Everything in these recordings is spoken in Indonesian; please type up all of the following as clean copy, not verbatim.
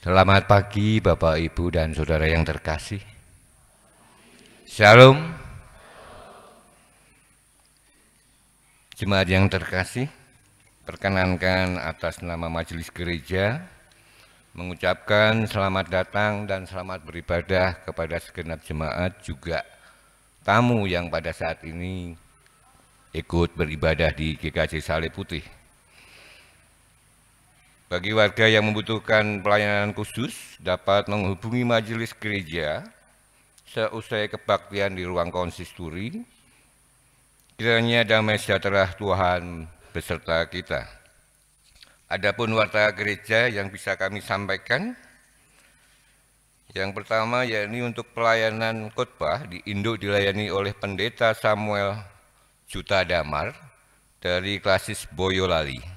Selamat pagi Bapak, Ibu, dan Saudara yang terkasih. Shalom. Jemaat yang terkasih, perkenankan atas nama Majelis Gereja mengucapkan selamat datang dan selamat beribadah kepada segenap jemaat, juga tamu yang pada saat ini ikut beribadah di GKJ Salib Putih. Bagi warga yang membutuhkan pelayanan khusus dapat menghubungi Majelis Gereja seusai kebaktian di ruang konsistori. Kiranya damai sejahtera Tuhan beserta kita. Adapun warta gereja yang bisa kami sampaikan, yang pertama yakni untuk pelayanan khotbah di Induk dilayani oleh Pendeta Samuel Juta Damar dari Klasis Boyolali.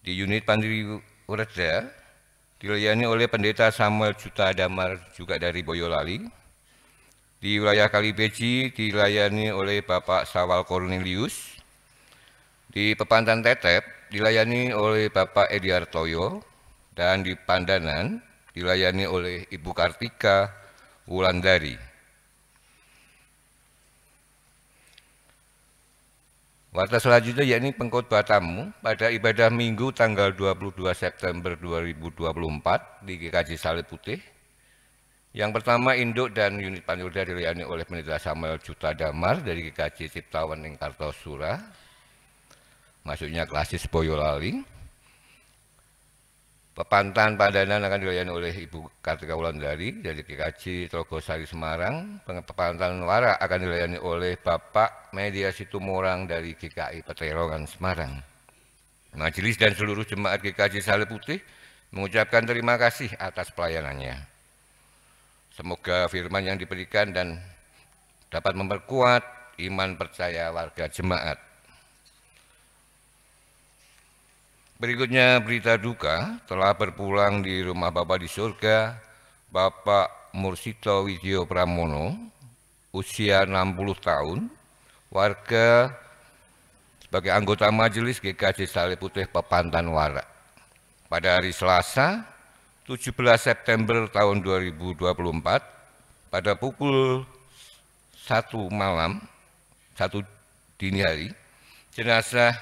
Di unit Pandiri Werda dilayani oleh Pendeta Samuel Juta Damar juga dari Boyolali. Di wilayah Kalibeji dilayani oleh Bapak Sawal Cornelius. Di Pepantan Tetep dilayani oleh Bapak Ediartoyo, dan di Pandanan dilayani oleh Ibu Kartika Wulandari. Warta selanjutnya yakni pengkhotbah tamu pada ibadah Minggu tanggal 22 September 2024 di GKJ Salib Putih. Yang pertama, Induk dan unit Panwirda dilayani oleh Pendeta Samuel Juta Damar dari GKJ Ciptawan ing Kartosura, maksudnya Klasis Boyolali. Pepantan Pandanan akan dilayani oleh Ibu Kartika Wulandari dari GKJ Trogosari Semarang. Pepantan Wara akan dilayani oleh Bapak Media Situmorang dari GKI Peterongan Semarang. Majelis dan seluruh jemaat GKJ Salib Putih mengucapkan terima kasih atas pelayanannya. Semoga firman yang diberikan dan dapat memperkuat iman percaya warga jemaat. Berikutnya berita duka, telah berpulang di rumah Bapa di surga, Bapak Mursito Widyo Pramono, usia 60 tahun, warga sebagai anggota Majelis GKJ Salib Putih Pepantan Wara. Pada hari Selasa, 17 September tahun 2024, pada pukul 1 malam, 1 dini hari, jenazah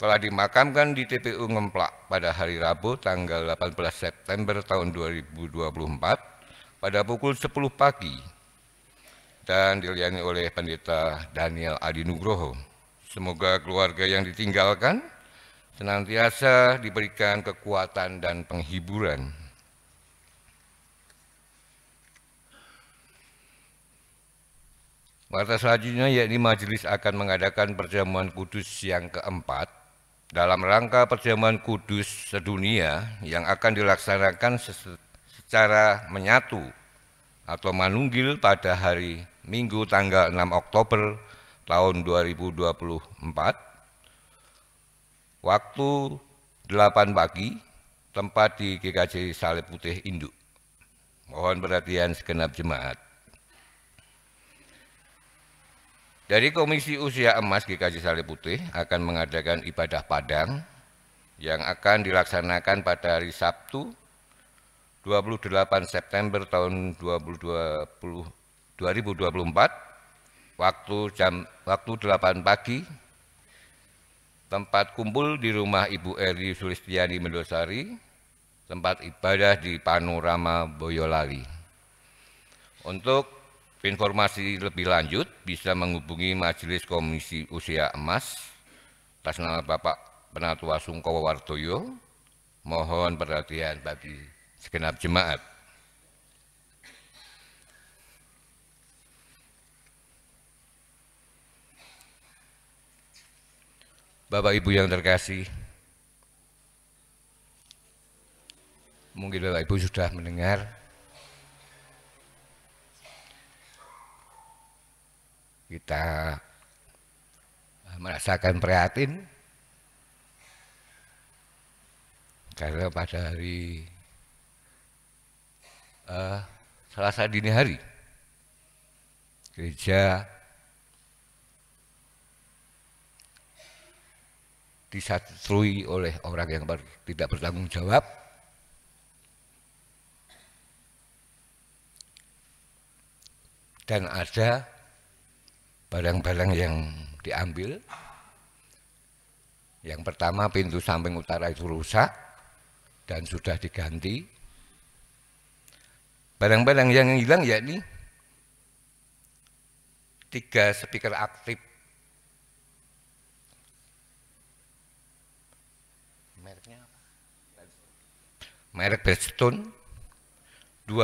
telah dimakamkan di TPU Ngemplak pada hari Rabu tanggal 18 September tahun 2024 pada pukul 10 pagi dan dilayani oleh Pendeta Daniel Adi Nugroho. Semoga keluarga yang ditinggalkan senantiasa diberikan kekuatan dan penghiburan. Warta selanjutnya yakni majelis akan mengadakan perjamuan kudus yang keempat dalam rangka perjamuan kudus sedunia yang akan dilaksanakan secara menyatu atau manunggil pada hari Minggu tanggal 6 Oktober tahun 2024, waktu 8 pagi, tempat di GKJ Salib Putih Induk. Mohon perhatian segenap jemaat. Dari Komisi Usia Emas GKJ Salib Putih akan mengadakan ibadah Padang yang akan dilaksanakan pada hari Sabtu 28 September tahun 2024 waktu 8 pagi, tempat kumpul di rumah Ibu Eri Sulistiani Mendosari, tempat ibadah di Panorama Boyolali. Untuk informasi lebih lanjut bisa menghubungi Majelis Komisi Usia Emas atas nama Bapak Penatua Sungkowo Wardoyo. Mohon perhatian bagi segenap jemaat. Bapak Ibu yang terkasih, mungkin Bapak Ibu sudah mendengar kita merasakan prihatin karena pada hari Selasa dini hari gereja disatrui oleh orang yang tidak bertanggung jawab, dan ada barang-barang yang diambil. Yang pertama, pintu samping utara itu rusak dan sudah diganti. Barang-barang yang hilang yakni 3 speaker aktif mereknya apa? Merek Bestone, 1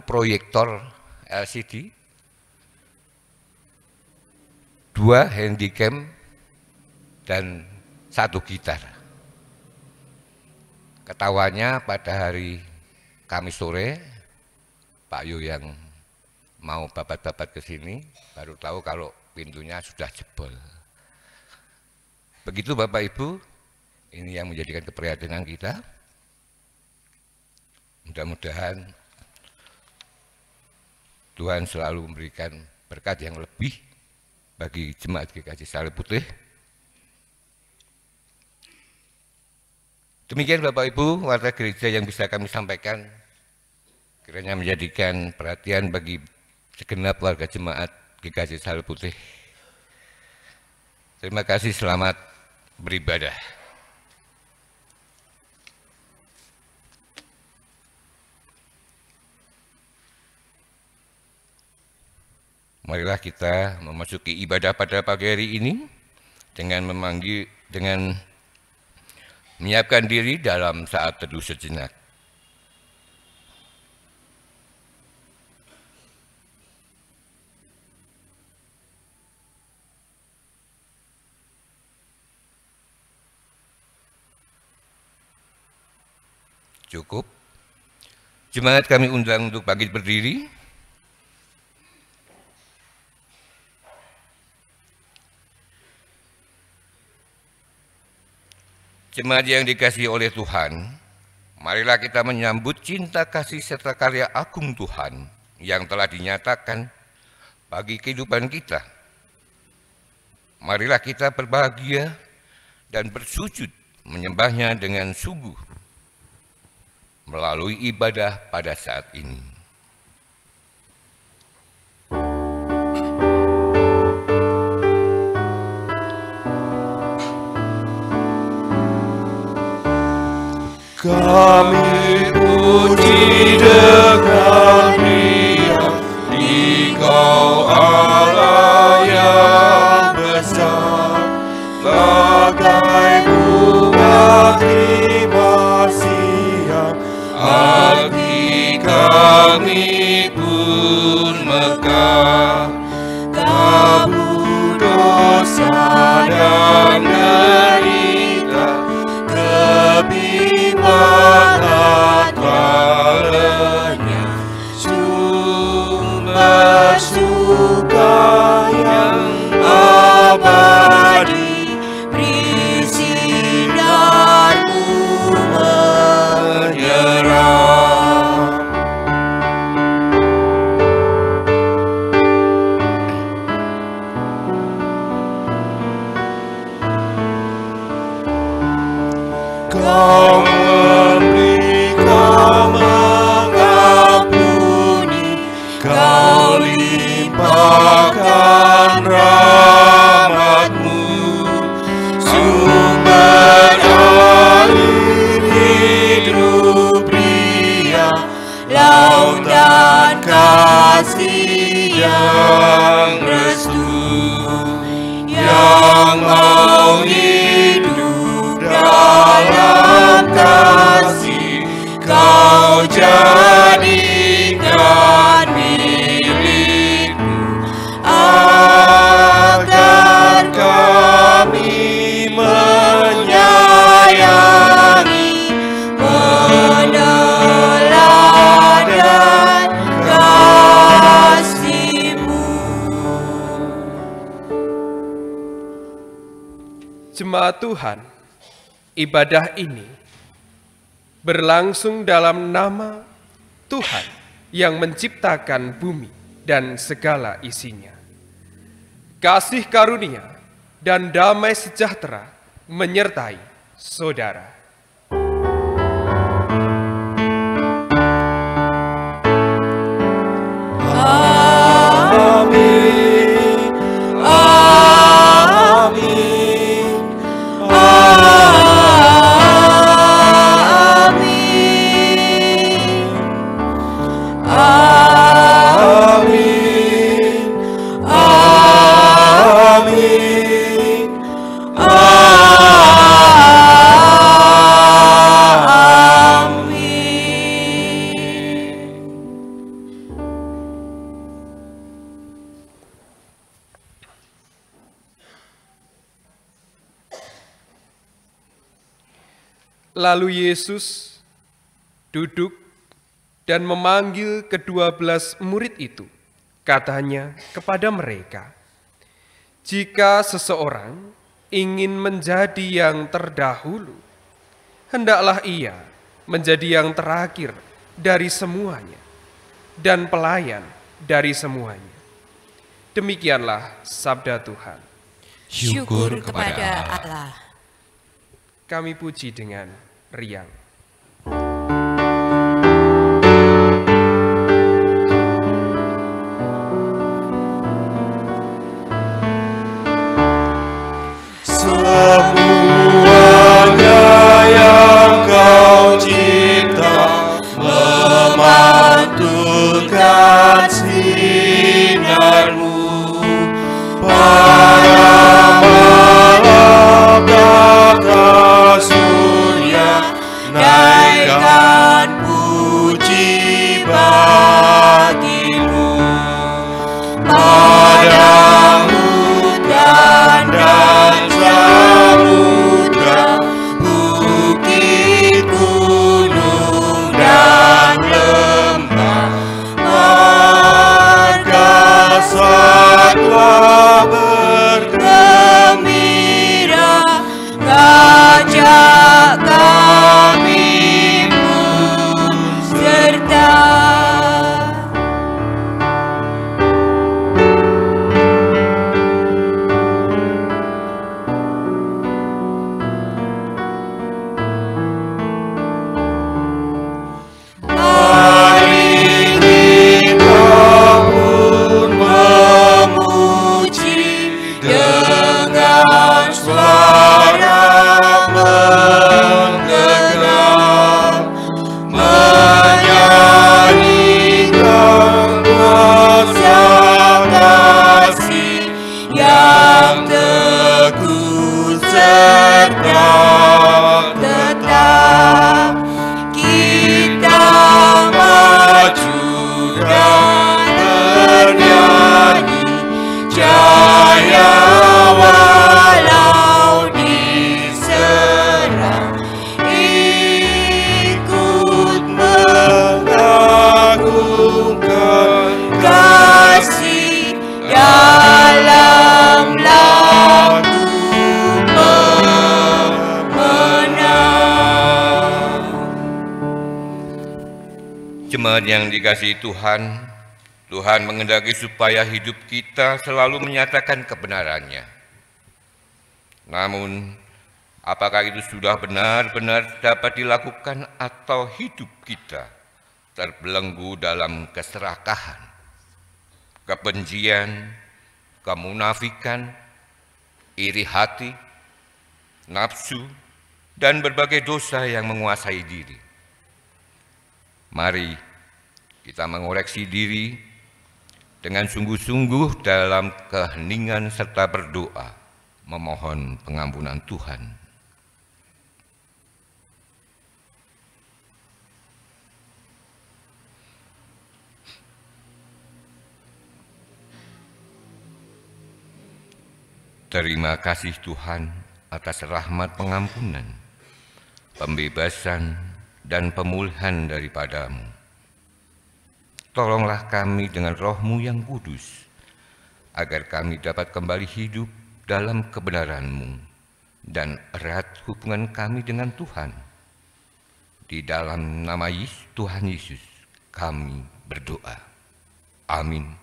proyektor LCD, 2 handycam, dan 1 gitar. Ketahuannya pada hari Kamis sore, Pak Yu yang mau babat-babat ke sini baru tahu kalau pintunya sudah jebol. Begitu Bapak Ibu, ini yang menjadikan keprihatinan kita. Mudah-mudahan Tuhan selalu memberikan berkat yang lebih bagi Jemaat GKJ Salib Putih. Demikian Bapak Ibu, warta gereja yang bisa kami sampaikan, kiranya menjadikan perhatian bagi segenap warga Jemaat GKJ Salib Putih. Terima kasih, selamat beribadah. Marilah kita memasuki ibadah pada pagi hari ini dengan menyiapkan diri dalam saat teduh sejenak. Cukup. Jemaat kami undang untuk bangkit berdiri. Jemaat yang dikasihi oleh Tuhan, marilah kita menyambut cinta kasih serta karya agung Tuhan yang telah dinyatakan bagi kehidupan kita. Marilah kita berbahagia dan bersujud menyembahnya dengan sungguh melalui ibadah pada saat ini. Kami puji dengan riang Engkau Allah yang besar, bagai bunga terima siang, hati kami pun mekar. Kabur dosa dan derita, kebimbangan kalanya, sumber suka yang abadi, beri sinarmu menyerang. Kau memberi, Kau mengampuni, Kau limpahkan rahmat-Mu, sumber air hidup pria, laut dan kasih yang restu, yang mau hidup dalam kasih, Kau jadikan milik-Mu, agar kami menyayangi, meneladan kasih-Mu. Jemaat Tuhan, ibadah ini berlangsung dalam nama Tuhan yang menciptakan bumi dan segala isinya. Kasih karunia dan damai sejahtera menyertai saudara. Amin. Amin. Amin. Amin. Amin. Lalu Yesus duduk dan memanggil ke-12 murid itu. Katanya kepada mereka, "Jika seseorang ingin menjadi yang terdahulu, hendaklah ia menjadi yang terakhir dari semuanya dan pelayan dari semuanya." Demikianlah sabda Tuhan. Syukur kepada Allah. Kami puji dengan riang. Semuanya yang Kau cipta memantulkan sinar-Mu. Para malaikat surya naikkan puji bagi-Mu. Padang hutan dan samudra, bukit, gunung, dan lembah, marga satwa bergembira, ngajak kami pun serta. Mari kita pun memuji dengan suara menggegam, menyanyikan kuasa kasih yang teguh serta tetap. Kita maju dan bernyanyi jaya walau diserang, ikut mengagungkan kasih dalam lagu pemenang. Jemaat yang dikasihi Tuhan, Tuhan menghendaki supaya hidup kita selalu menyatakan kebenarannya. Namun, apakah itu sudah benar-benar dapat dilakukan atau hidup kita terbelenggu dalam keserakahan, kebencian, kemunafikan, iri hati, nafsu, dan berbagai dosa yang menguasai diri? Mari kita mengoreksi diri dengan sungguh-sungguh dalam keheningan serta berdoa, memohon pengampunan Tuhan. Terima kasih Tuhan atas rahmat pengampunan, pembebasan, dan pemulihan daripada-Mu. Tolonglah kami dengan Roh-Mu yang kudus, agar kami dapat kembali hidup dalam kebenaran-Mu dan erat hubungan kami dengan Tuhan. Di dalam nama Tuhan Yesus kami berdoa. Amin.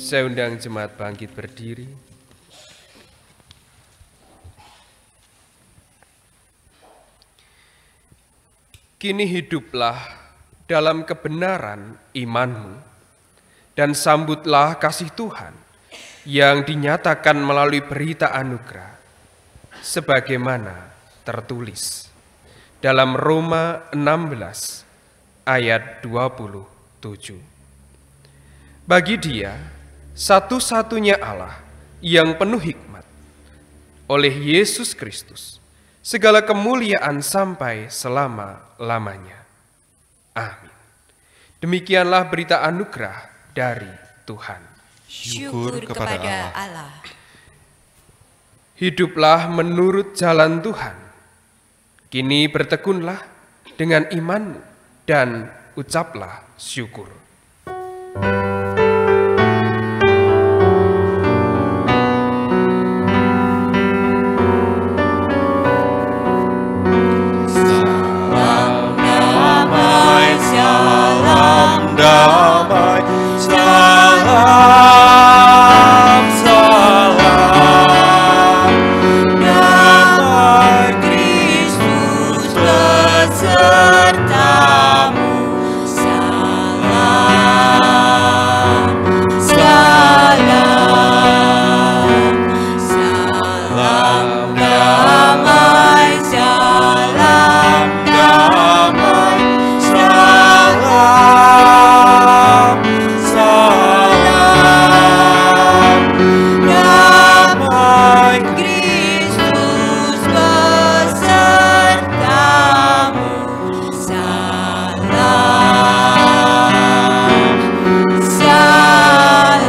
Saya undang jemaat bangkit berdiri. Kini hiduplah dalam kebenaran imanmu, dan sambutlah kasih Tuhan yang dinyatakan melalui berita anugerah, sebagaimana tertulis dalam Roma 16 ayat 27. Bagi Dia, satu-satunya Allah yang penuh hikmat, oleh Yesus Kristus, segala kemuliaan sampai selama-lamanya. Amin. Demikianlah berita anugerah dari Tuhan. Syukur kepada Allah. Hiduplah menurut jalan Tuhan. Kini bertekunlah dengan imanmu dan ucaplah syukur. Damai, salam, salam, damai Kristus besertamu, salam, salam, salam damai, salam damai, salam, salam, damai Kristus besertamu, salam, salam.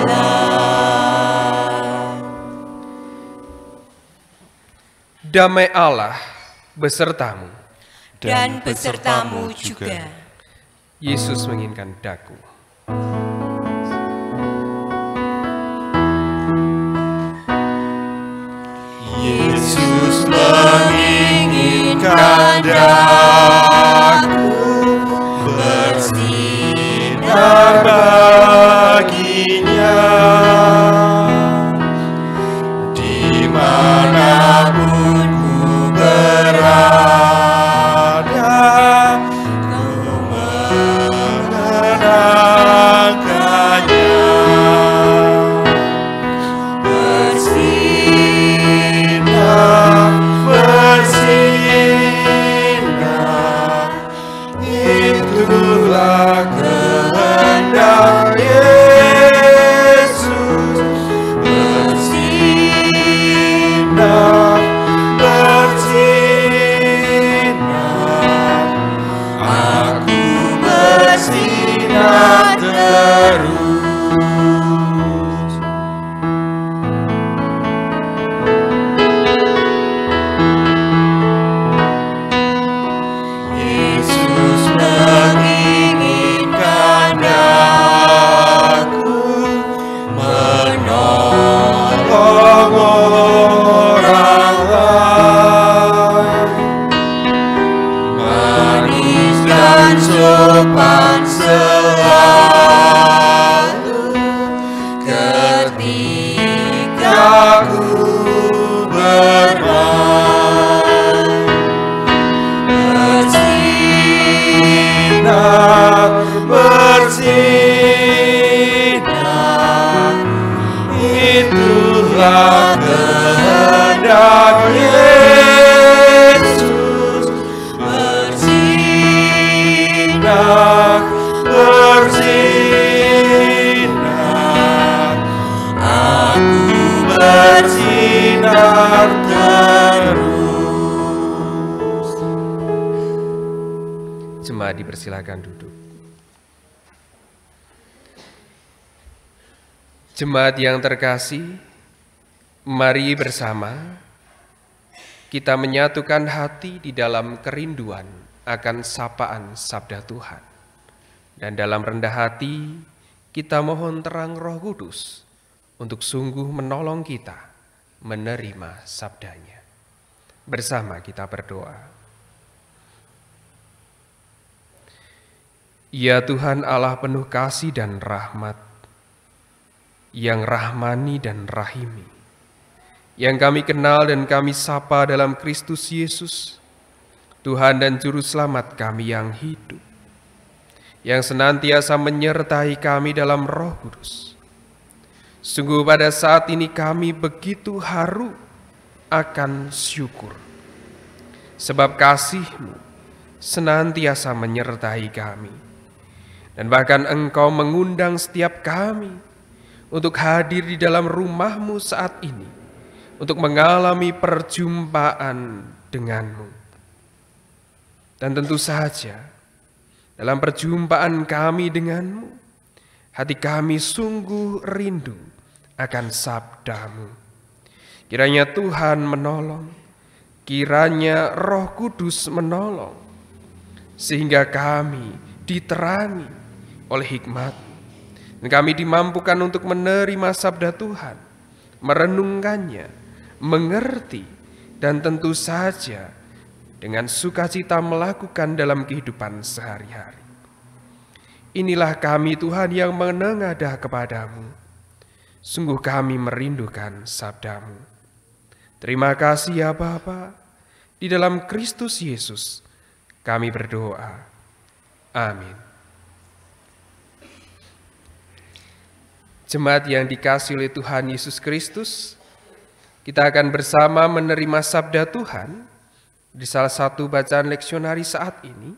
Damai Allah besertamu. Dan besertamu juga. Yesus menginginkan daku. Yesus menginginkan daku bersinar baginya, dimanapun ku berada, ku mengenangkannya. Bersinar, bersinar, itulah kehendak Yesus. Bersinar, bersinar, aku bersinar terus. Yesus menginginkan aku menolong orang lain, manis dan sopan selalu ketika ku bermain. Bersinar, bersinar, itulah kehendak Yesus. Bersinar, bersinar, aku bersinar terus. Jemaat dipersilakan duduk. Jemaat yang terkasih, mari bersama kita menyatukan hati di dalam kerinduan akan sapaan sabda Tuhan. Dan dalam rendah hati, kita mohon terang Roh Kudus untuk sungguh menolong kita menerima sabdanya. Bersama kita berdoa. Ya Tuhan Allah penuh kasih dan rahmat, yang rahmani dan rahimi, yang kami kenal dan kami sapa dalam Kristus Yesus, Tuhan dan Juru Selamat kami yang hidup, yang senantiasa menyertai kami dalam Roh Kudus. Sungguh pada saat ini kami begitu haru akan syukur, sebab kasih-Mu senantiasa menyertai kami, dan bahkan Engkau mengundang setiap kami untuk hadir di dalam rumah-Mu saat ini, untuk mengalami perjumpaan dengan-Mu. Dan tentu saja, dalam perjumpaan kami dengan-Mu, hati kami sungguh rindu akan sabda-Mu. Kiranya Tuhan menolong, kiranya Roh Kudus menolong, sehingga kami diterangi oleh hikmat. Dan kami dimampukan untuk menerima sabda Tuhan, merenungkannya, mengerti, dan tentu saja dengan sukacita melakukan dalam kehidupan sehari-hari. Inilah kami Tuhan yang menengadah kepadamu. Sungguh kami merindukan sabdamu. Terima kasih ya Bapa. Di dalam Kristus Yesus kami berdoa. Amin. Jemaat yang dikasihi oleh Tuhan Yesus Kristus, kita akan bersama menerima sabda Tuhan di salah satu bacaan leksionari saat ini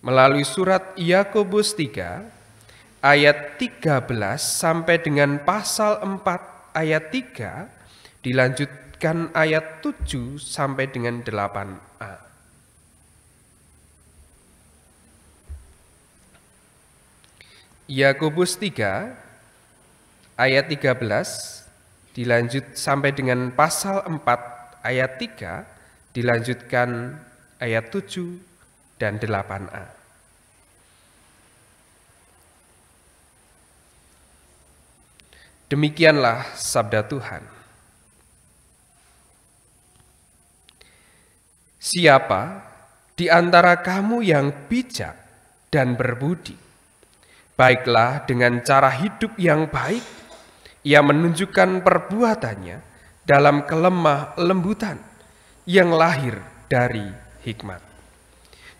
melalui surat Yakobus 3 ayat 13 sampai dengan pasal 4 ayat 3, dilanjutkan ayat 7 sampai dengan 8a. Yakobus 3 ayat 13 dilanjut sampai dengan pasal 4 ayat 3, dilanjutkan ayat 7 dan 8a. Demikianlah sabda Tuhan. Siapa di antara kamu yang bijak dan berbudi, baiklah dengan cara hidup yang baik, ia menunjukkan perbuatannya dalam kelemah lembutan yang lahir dari hikmat.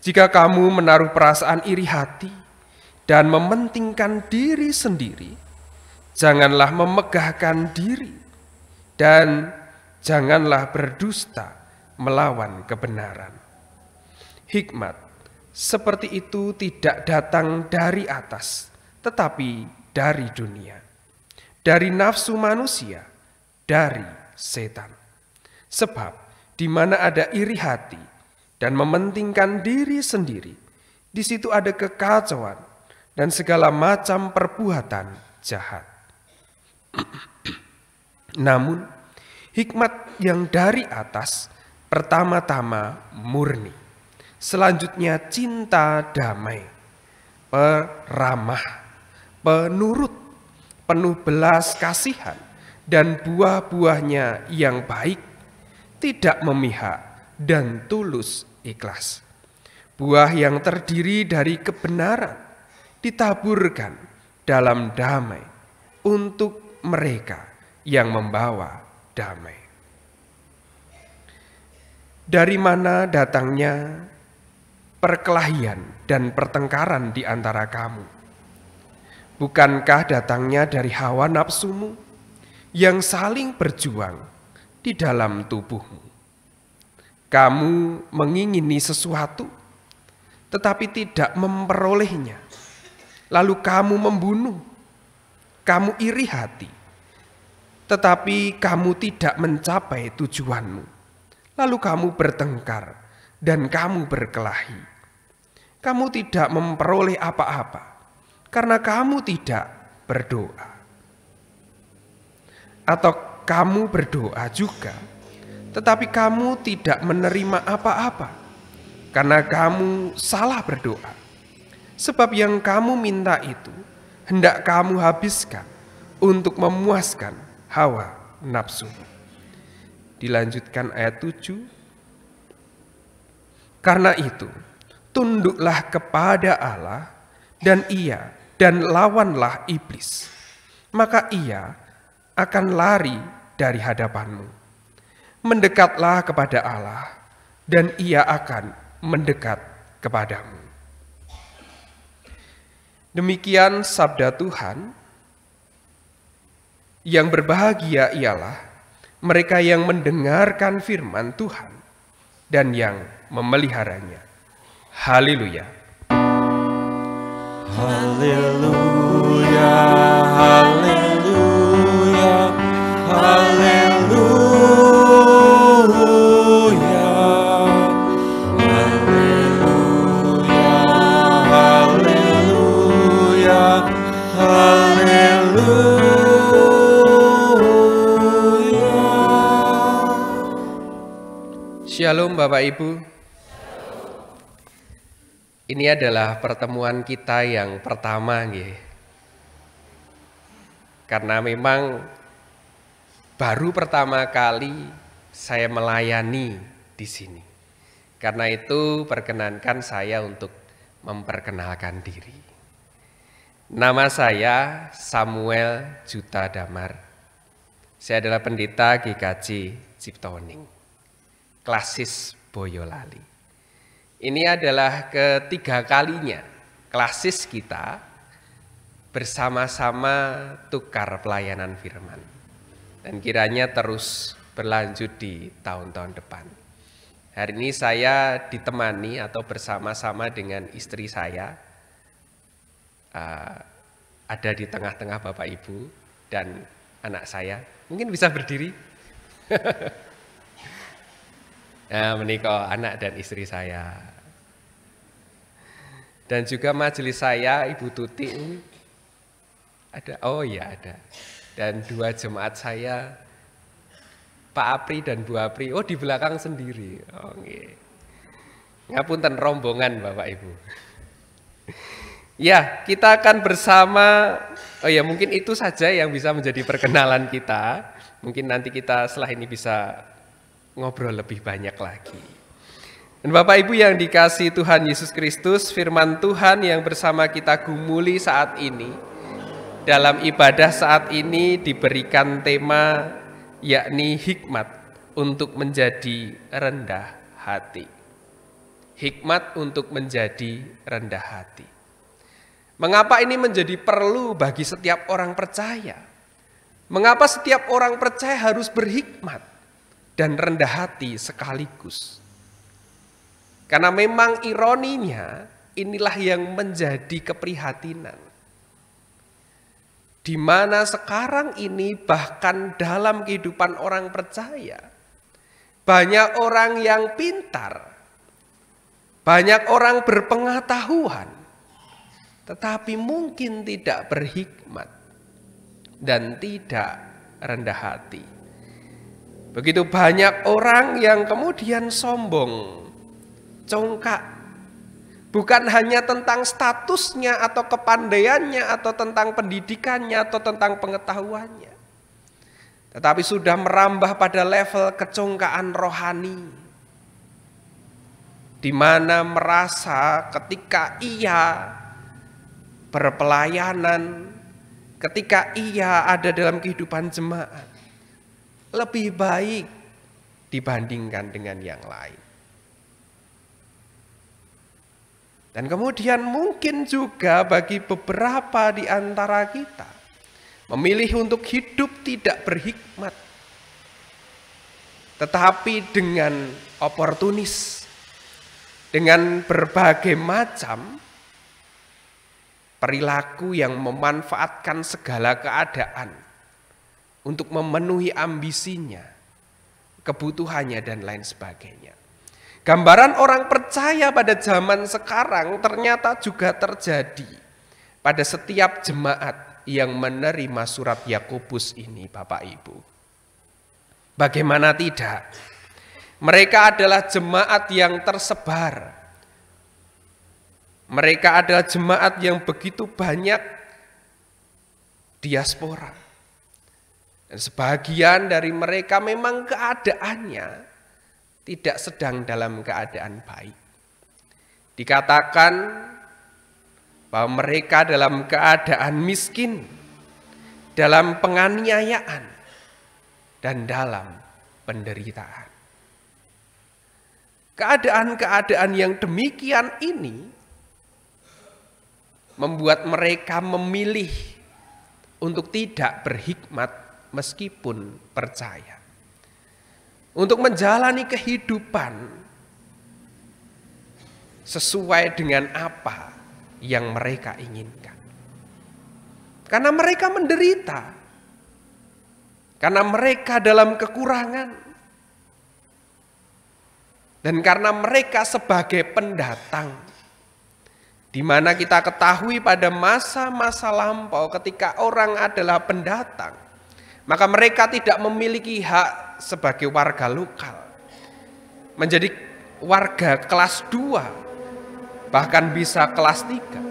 Jika kamu menaruh perasaan iri hati dan mementingkan diri sendiri, janganlah memegahkan diri dan janganlah berdusta melawan kebenaran. Hikmat seperti itu tidak datang dari atas, tetapi dari dunia, dari nafsu manusia, dari setan. Sebab di mana ada iri hati dan mementingkan diri sendiri, di situ ada kekacauan dan segala macam perbuatan jahat. Namun hikmat yang dari atas pertama-tama murni, selanjutnya cinta damai, peramah, penurut, penuh belas kasihan, dan buah-buahnya yang baik, tidak memihak dan tulus ikhlas. Buah yang terdiri dari kebenaran ditaburkan dalam damai untuk mereka yang membawa damai. Dari mana datangnya perkelahian dan pertengkaran di antara kamu? Bukankah datangnya dari hawa nafsumu yang saling berjuang di dalam tubuhmu? Kamu mengingini sesuatu, tetapi tidak memperolehnya. Lalu kamu membunuh. Kamu iri hati, tetapi kamu tidak mencapai tujuanmu. Lalu kamu bertengkar dan kamu berkelahi. Kamu tidak memperoleh apa-apa karena kamu tidak berdoa. Atau kamu berdoa juga, tetapi kamu tidak menerima apa-apa karena kamu salah berdoa. Sebab yang kamu minta itu hendak kamu habiskan untuk memuaskan hawa nafsu. Dilanjutkan ayat 7. Karena itu, tunduklah kepada Allah dan lawanlah iblis, maka ia akan lari dari hadapanmu. Mendekatlah kepada Allah, dan ia akan mendekat kepadamu. Demikian sabda Tuhan. Yang berbahagia ialah mereka yang mendengarkan firman Tuhan dan yang memeliharanya. Haleluya. Haleluya, haleluya, haleluya, haleluya, haleluya, haleluya. Shalom Bapak Ibu. Ini adalah pertemuan kita yang pertama, nggih. Karena memang baru pertama kali saya melayani di sini. Karena itu perkenankan saya untuk memperkenalkan diri. Nama saya Samuel Juta Damar. Saya adalah pendeta GKJ Ciptoning, Klasis Boyolali. Ini adalah ketiga kalinya klasis kita bersama-sama tukar pelayanan firman. Dan kiranya terus berlanjut di tahun-tahun depan. Hari ini saya ditemani atau bersama-sama dengan istri saya. Ada di tengah-tengah Bapak Ibu dan anak saya. Mungkin bisa berdiri. Nah, menikah anak dan istri saya. Dan juga majelis saya, Ibu Tuti. Ada, oh ya ada. Dan dua jemaat saya, Pak Apri dan Bu Apri. Oh di belakang sendiri. Oh, okay. Ngapunten rombongan Bapak Ibu. Ya, kita akan bersama. Oh ya, mungkin itu saja yang bisa menjadi perkenalan kita. Mungkin nanti kita setelah ini bisa ngobrol lebih banyak lagi. Dan Bapak Ibu yang dikasihi Tuhan Yesus Kristus, firman Tuhan yang bersama kita gumuli saat ini, dalam ibadah saat ini diberikan tema yakni hikmat untuk menjadi rendah hati. Hikmat untuk menjadi rendah hati. Mengapa ini menjadi perlu bagi setiap orang percaya? Mengapa setiap orang percaya harus berhikmat dan rendah hati sekaligus? Karena memang ironinya inilah yang menjadi keprihatinan. Di mana sekarang ini bahkan dalam kehidupan orang percaya, banyak orang yang pintar, banyak orang berpengetahuan, tetapi mungkin tidak berhikmat dan tidak rendah hati. Begitu banyak orang yang kemudian sombong, congkak, bukan hanya tentang statusnya atau kepandaiannya atau tentang pendidikannya atau tentang pengetahuannya, tetapi sudah merambah pada level kecongkaan rohani, di mana merasa ketika ia berpelayanan, ketika ia ada dalam kehidupan jemaat, lebih baik dibandingkan dengan yang lain. Dan kemudian mungkin juga bagi beberapa di antara kita memilih untuk hidup tidak berhikmat, tetapi dengan oportunis, dengan berbagai macam perilaku yang memanfaatkan segala keadaan untuk memenuhi ambisinya, kebutuhannya, dan lain sebagainya. Gambaran orang percaya pada zaman sekarang ternyata juga terjadi pada setiap jemaat yang menerima surat Yakobus ini, Bapak Ibu. Bagaimana tidak? Mereka adalah jemaat yang tersebar. Mereka adalah jemaat yang begitu banyak diaspora. Dan sebagian dari mereka memang keadaannya tidak sedang dalam keadaan baik. Dikatakan bahwa mereka dalam keadaan miskin. dalam penganiayaan, dan dalam penderitaan. Keadaan-keadaan yang demikian ini membuat mereka memilih untuk tidak berhikmat meskipun percaya. Untuk menjalani kehidupan sesuai dengan apa yang mereka inginkan. Karena mereka menderita. Karena mereka dalam kekurangan. Dan karena mereka sebagai pendatang. Di mana kita ketahui pada masa-masa lampau ketika orang adalah pendatang, maka mereka tidak memiliki hak sebagai warga lokal. Menjadi warga kelas 2, bahkan bisa kelas 3.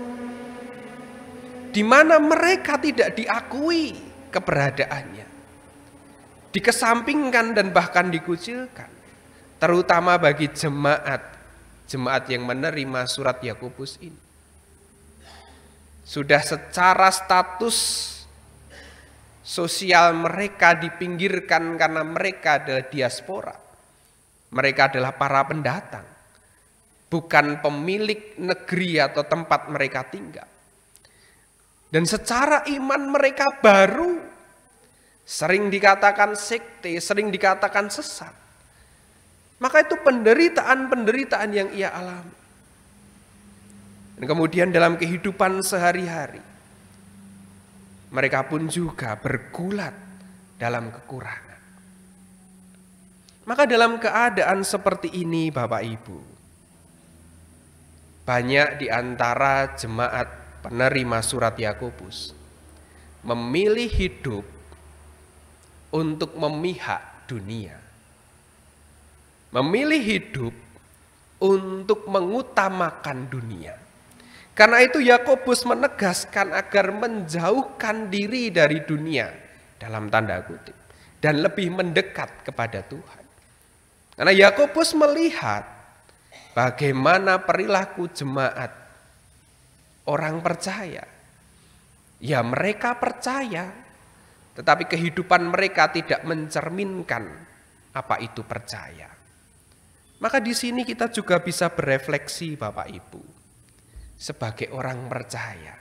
Di mana mereka tidak diakui keberadaannya. Dikesampingkan dan bahkan dikucilkan. Terutama bagi jemaat yang menerima surat Yakobus ini. Sudah secara status sosial mereka dipinggirkan karena mereka adalah diaspora. Mereka adalah para pendatang. Bukan pemilik negeri atau tempat mereka tinggal. Dan secara iman mereka baru. Sering dikatakan sekte, sering dikatakan sesat. Maka itu penderitaan-penderitaan yang ia alami. Dan kemudian dalam kehidupan sehari-hari, mereka pun juga bergulat dalam kekurangan. Maka dalam keadaan seperti ini Bapak Ibu, banyak di antara jemaat penerima surat Yakobus memilih hidup untuk memihak dunia. Memilih hidup untuk mengutamakan dunia. Karena itu Yakobus menegaskan agar menjauhkan diri dari dunia dalam tanda kutip dan lebih mendekat kepada Tuhan. Karena Yakobus melihat bagaimana perilaku jemaat orang percaya. Ya mereka percaya, tetapi kehidupan mereka tidak mencerminkan apa itu percaya. Maka di sini kita juga bisa berefleksi Bapak Ibu. Sebagai orang percaya,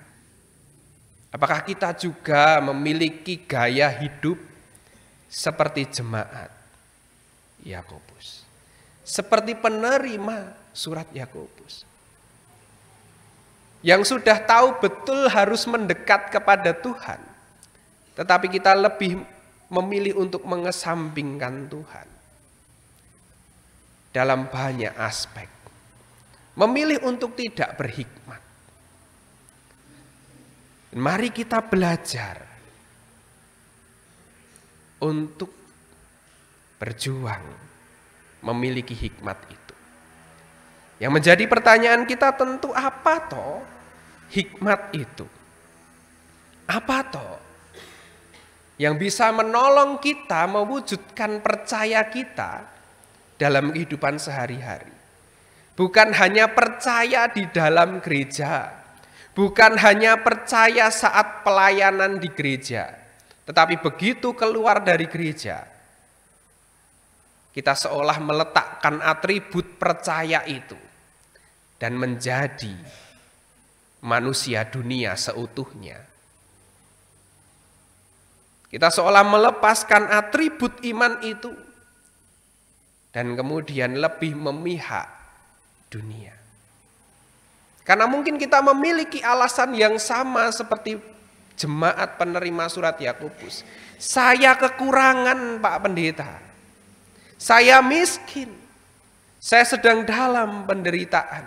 apakah kita juga memiliki gaya hidup seperti jemaat Yakobus, seperti penerima surat Yakobus, yang sudah tahu betul harus mendekat kepada Tuhan, tetapi kita lebih memilih untuk mengesampingkan Tuhan dalam banyak aspek. Memilih untuk tidak berhikmat. Mari kita belajar untuk berjuang memiliki hikmat itu. Yang menjadi pertanyaan kita tentu apa toh hikmat itu? Apa toh yang bisa menolong kita mewujudkan percaya kita dalam kehidupan sehari-hari? Bukan hanya percaya di dalam gereja, bukan hanya percaya saat pelayanan di gereja, tetapi begitu keluar dari gereja, kita seolah meletakkan atribut percaya itu dan menjadi manusia dunia seutuhnya. Kita seolah melepaskan atribut iman itu dan kemudian lebih memihak dunia. Karena mungkin kita memiliki alasan yang sama seperti jemaat penerima surat Yakobus. Saya kekurangan Pak Pendeta. Saya miskin. Saya sedang dalam penderitaan.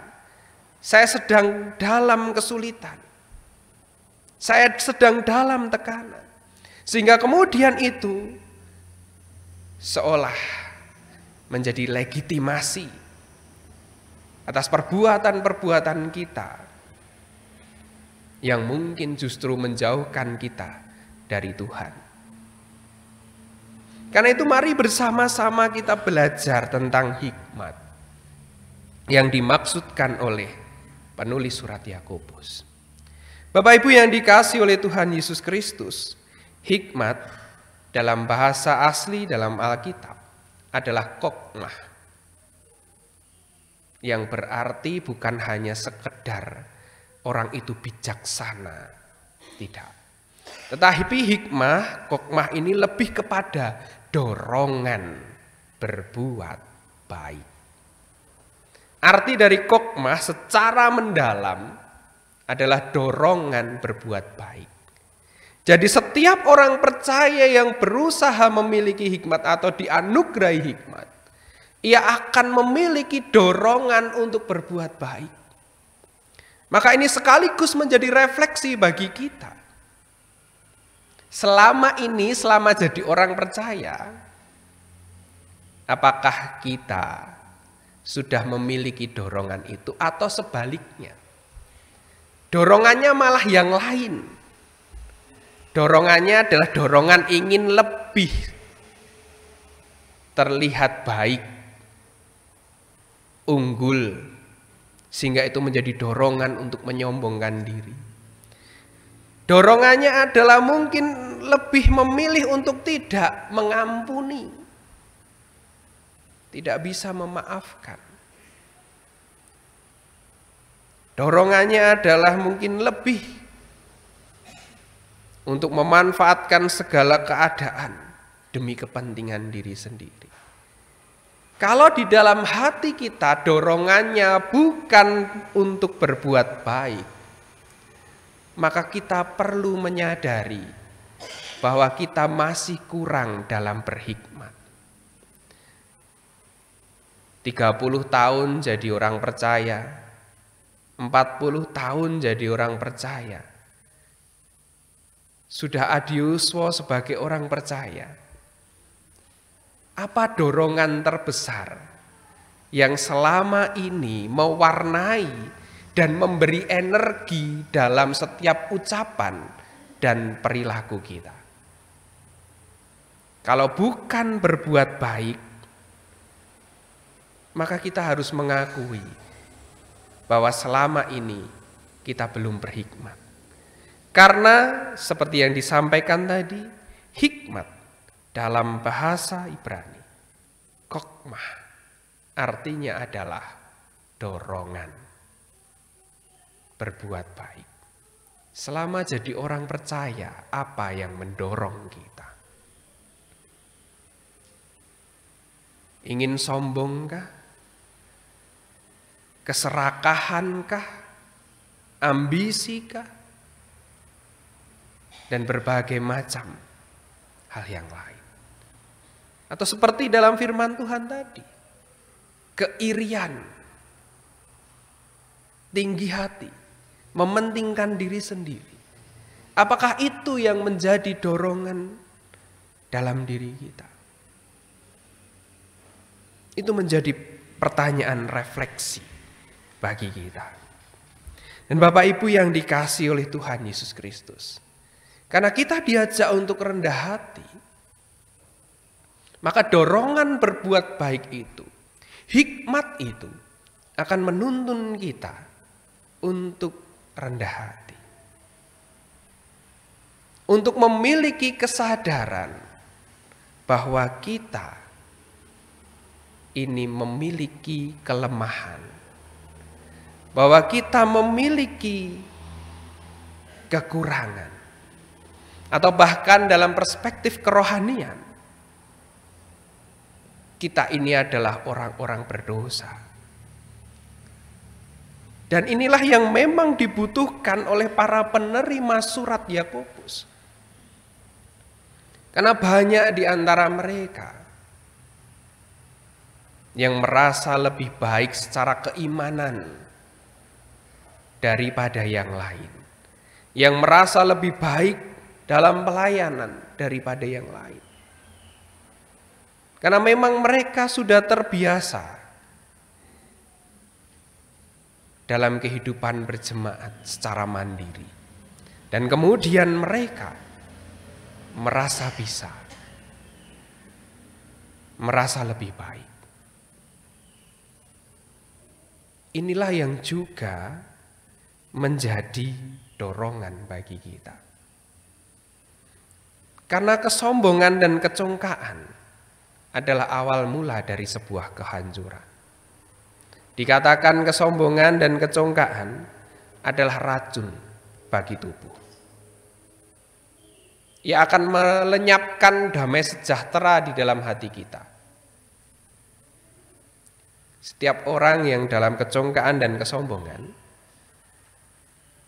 Saya sedang dalam kesulitan. Saya sedang dalam tekanan. Sehingga kemudian itu seolah menjadi legitimasi atas perbuatan-perbuatan kita yang mungkin justru menjauhkan kita dari Tuhan. Karena itu mari bersama-sama kita belajar tentang hikmat yang dimaksudkan oleh penulis surat Yakobus. Bapak Ibu yang dikasihi oleh Tuhan Yesus Kristus, Hikmat dalam bahasa asli dalam Alkitab adalah kokmah, yang berarti bukan hanya sekedar orang itu bijaksana, tidak. Tetapi hikmah, kokmah ini lebih kepada dorongan berbuat baik. Arti dari kokmah secara mendalam adalah dorongan berbuat baik. Jadi setiap orang percaya yang berusaha memiliki hikmat atau dianugerahi hikmat, ia akan memiliki dorongan untuk berbuat baik. Maka ini sekaligus menjadi refleksi bagi kita. Selama jadi orang percaya, apakah kita sudah memiliki dorongan itu atau sebaliknya? Dorongannya malah yang lain. Dorongannya adalah dorongan ingin lebih terlihat baik, unggul, sehingga itu menjadi dorongan untuk menyombongkan diri. Dorongannya adalah mungkin lebih memilih untuk tidak mengampuni, tidak bisa memaafkan. Dorongannya adalah mungkin lebih untuk memanfaatkan segala keadaan demi kepentingan diri sendiri. Kalau di dalam hati kita dorongannya bukan untuk berbuat baik, maka kita perlu menyadari bahwa kita masih kurang dalam berhikmat. 30 tahun jadi orang percaya, 40 tahun jadi orang percaya, sudah adiuswo sebagai orang percaya. Apa dorongan terbesar yang selama ini mewarnai dan memberi energi dalam setiap ucapan dan perilaku kita? Kalau bukan berbuat baik, maka kita harus mengakui bahwa selama ini kita belum berhikmat. Karena seperti yang disampaikan tadi, hikmat dalam bahasa Ibrani, kokmah, artinya adalah dorongan berbuat baik. Selama jadi orang percaya, apa yang mendorong kita? Ingin sombongkah? Keserakahankah? Ambisikah? Dan berbagai macam hal yang lain. Atau seperti dalam firman Tuhan tadi, keirian, tinggi hati, mementingkan diri sendiri. Apakah itu yang menjadi dorongan dalam diri kita? Itu menjadi pertanyaan refleksi bagi kita. Dan Bapak Ibu yang dikasihi oleh Tuhan Yesus Kristus, karena kita diajak untuk rendah hati, maka dorongan berbuat baik itu, hikmat itu akan menuntun kita untuk rendah hati. Untuk memiliki kesadaran bahwa kita ini memiliki kelemahan, bahwa kita memiliki kekurangan, atau bahkan dalam perspektif kerohanian, kita ini adalah orang-orang berdosa. Dan inilah yang memang dibutuhkan oleh para penerima surat Yakobus. Karena banyak di antara mereka yang merasa lebih baik secara keimanan daripada yang lain, yang merasa lebih baik dalam pelayanan daripada yang lain. Karena memang mereka sudah terbiasa dalam kehidupan berjemaat secara mandiri. Dan kemudian mereka merasa bisa, merasa lebih baik. Inilah yang juga menjadi dorongan bagi kita. Karena kesombongan dan kecongkaan adalah awal mula dari sebuah kehancuran. Dikatakan kesombongan dan kecongkaan adalah racun bagi tubuh. Ia akan melenyapkan damai sejahtera di dalam hati kita. Setiap orang yang dalam kecongkaan dan kesombongan,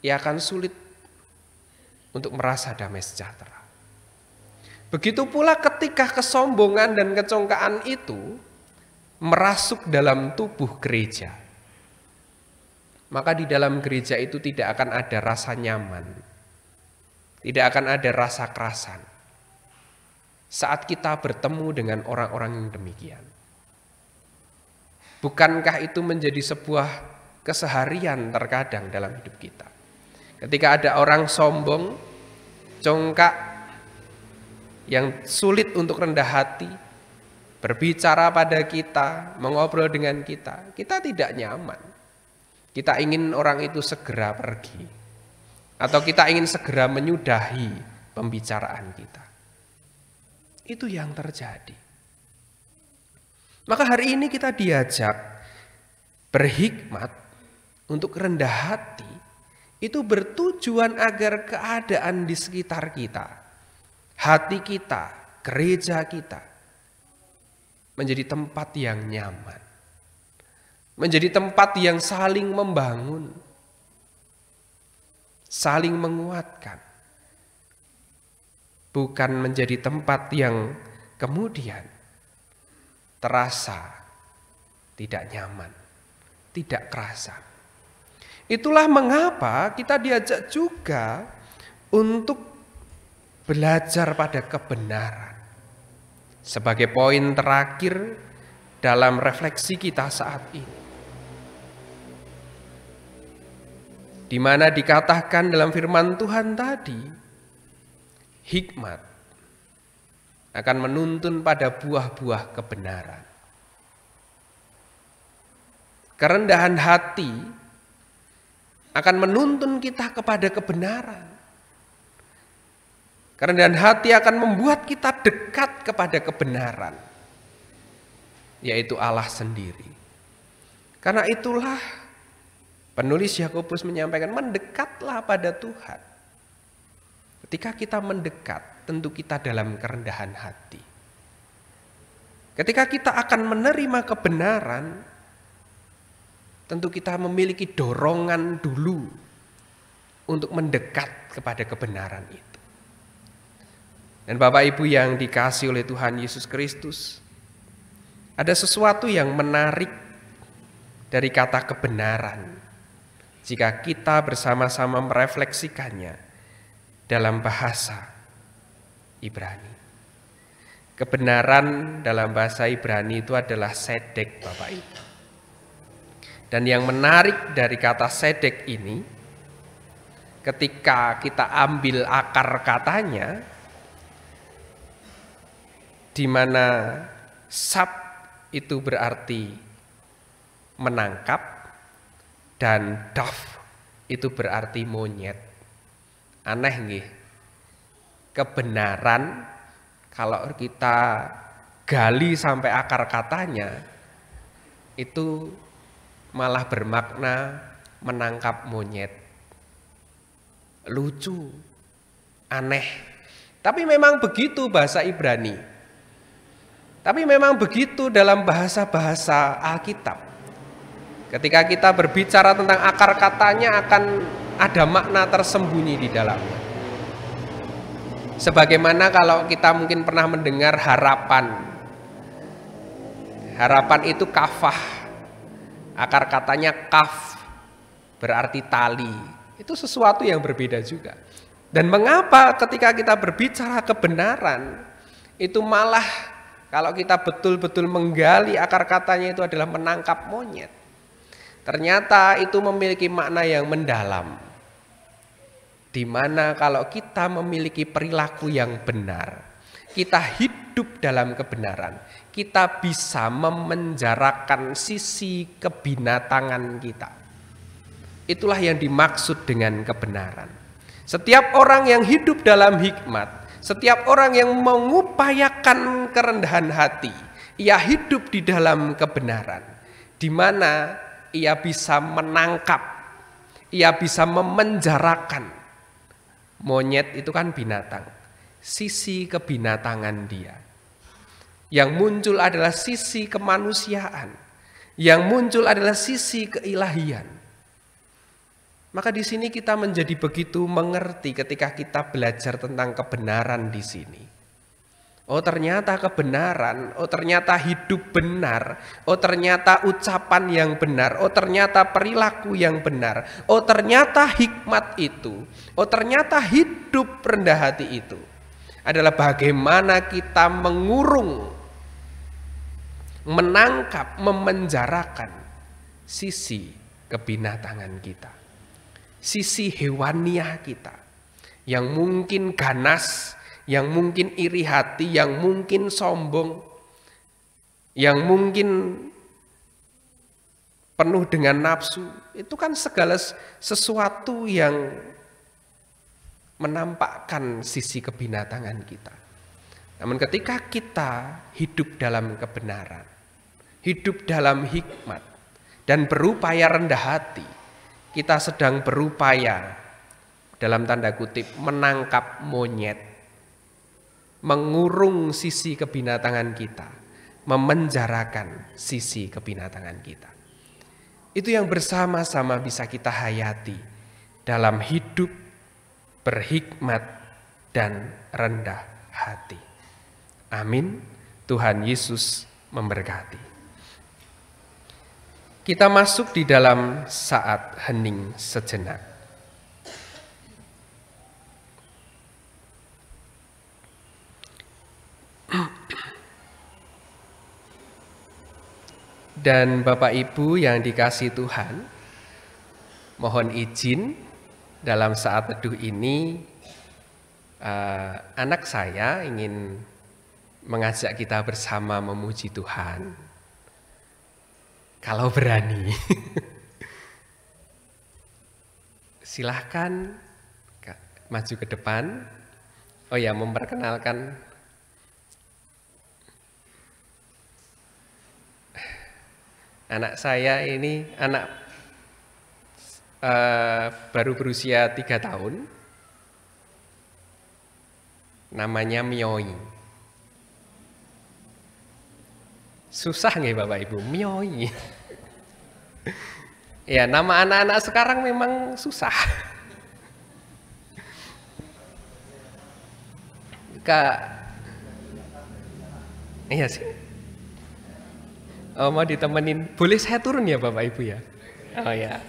ia akan sulit untuk merasa damai sejahtera. Begitu pula ketika kesombongan dan kecongkaan itu merasuk dalam tubuh gereja, maka di dalam gereja itu tidak akan ada rasa nyaman, tidak akan ada rasa kerasan saat kita bertemu dengan orang-orang yang demikian. Bukankah itu menjadi sebuah keseharian terkadang dalam hidup kita? Ketika ada orang sombong, congkak, yang sulit untuk rendah hati, berbicara pada kita, mengobrol dengan kita, kita tidak nyaman. Kita ingin orang itu segera pergi, atau kita ingin segera menyudahi pembicaraan kita. Itu yang terjadi. Maka hari ini kita diajak berhikmat untuk rendah hati, itu bertujuan agar keadaan di sekitar kita, hati kita, gereja kita, menjadi tempat yang nyaman, menjadi tempat yang saling membangun, saling menguatkan, bukan menjadi tempat yang kemudian terasa tidak nyaman, tidak kerasa. Itulah mengapa kita diajak juga untuk belajar pada kebenaran. Sebagai poin terakhir dalam refleksi kita saat ini, di mana dikatakan dalam firman Tuhan tadi, hikmat akan menuntun pada buah-buah kebenaran. Kerendahan hati akan menuntun kita kepada kebenaran. Kerendahan hati akan membuat kita dekat kepada kebenaran, yaitu Allah sendiri. Karena itulah penulis Yakobus menyampaikan, mendekatlah pada Tuhan. Ketika kita mendekat, tentu kita dalam kerendahan hati. Ketika kita akan menerima kebenaran, tentu kita memiliki dorongan dulu untuk mendekat kepada kebenaran itu. Dan Bapak Ibu yang dikasihi oleh Tuhan Yesus Kristus, ada sesuatu yang menarik dari kata kebenaran jika kita bersama-sama merefleksikannya dalam bahasa Ibrani. Kebenaran dalam bahasa Ibrani itu adalah sedek, Bapak Ibu. Dan yang menarik dari kata sedek ini, ketika kita ambil akar katanya, di mana sab itu berarti menangkap dan daf itu berarti monyet. Aneh nggih. Kebenaran kalau kita gali sampai akar katanya itu malah bermakna menangkap monyet. Lucu, aneh. Tapi memang begitu bahasa Ibrani. Tapi memang begitu dalam bahasa-bahasa Alkitab. Ketika kita berbicara tentang akar katanya akan ada makna tersembunyi di dalamnya. Sebagaimana kalau kita mungkin pernah mendengar harapan. Harapan itu kafah. Akar katanya kaf, berarti tali. Itu sesuatu yang berbeda juga. Dan mengapa ketika kita berbicara kebenaran, itu malah kalau kita betul-betul menggali akar katanya itu adalah menangkap monyet. Ternyata itu memiliki makna yang mendalam. Di mana kalau kita memiliki perilaku yang benar, kita hidup dalam kebenaran, kita bisa memenjarakan sisi kebinatangan kita. Itulah yang dimaksud dengan kebenaran. Setiap orang yang hidup dalam hikmat, Setiap orang yang mengupayakan kerendahan hati, ia hidup di dalam kebenaran, di mana ia bisa menangkap, ia bisa memenjarakan. Monyet itu kan binatang, sisi kebinatangan dia. Yang muncul adalah sisi kemanusiaan, yang muncul adalah sisi keilahian. Maka di sini kita menjadi begitu mengerti ketika kita belajar tentang kebenaran di sini. Oh ternyata kebenaran, oh ternyata hidup benar, oh ternyata ucapan yang benar, oh ternyata perilaku yang benar, oh ternyata hikmat itu, oh ternyata hidup rendah hati itu adalah bagaimana kita mengurung, menangkap, memenjarakan sisi kebinatangan kita. Sisi hewaniah kita yang mungkin ganas, yang mungkin iri hati, yang mungkin sombong, yang mungkin penuh dengan nafsu. Itu kan segala sesuatu yang menampakkan sisi kebinatangan kita. Namun ketika kita hidup dalam kebenaran, hidup dalam hikmat, dan berupaya rendah hati, kita sedang berupaya dalam tanda kutip menangkap monyet, mengurung sisi kebinatangan kita, memenjarakan sisi kebinatangan kita. Itu yang bersama-sama bisa kita hayati dalam hidup berhikmat dan rendah hati. Amin. Tuhan Yesus memberkati. Kita masuk di dalam saat hening sejenak. Dan Bapak Ibu yang dikasihi Tuhan, mohon izin dalam saat teduh ini anak saya ingin mengajak kita bersama memuji Tuhan. Kalau berani, silahkan maju ke depan. Oh ya, memperkenalkan anak saya ini anak baru berusia 3 tahun, namanya Mioi. Susah nggih Bapak Ibu, Mioi. Ya, nama anak-anak sekarang memang susah. Iya sih. Oh, mau ditemenin, boleh saya turun ya Bapak Ibu ya? Oh ya.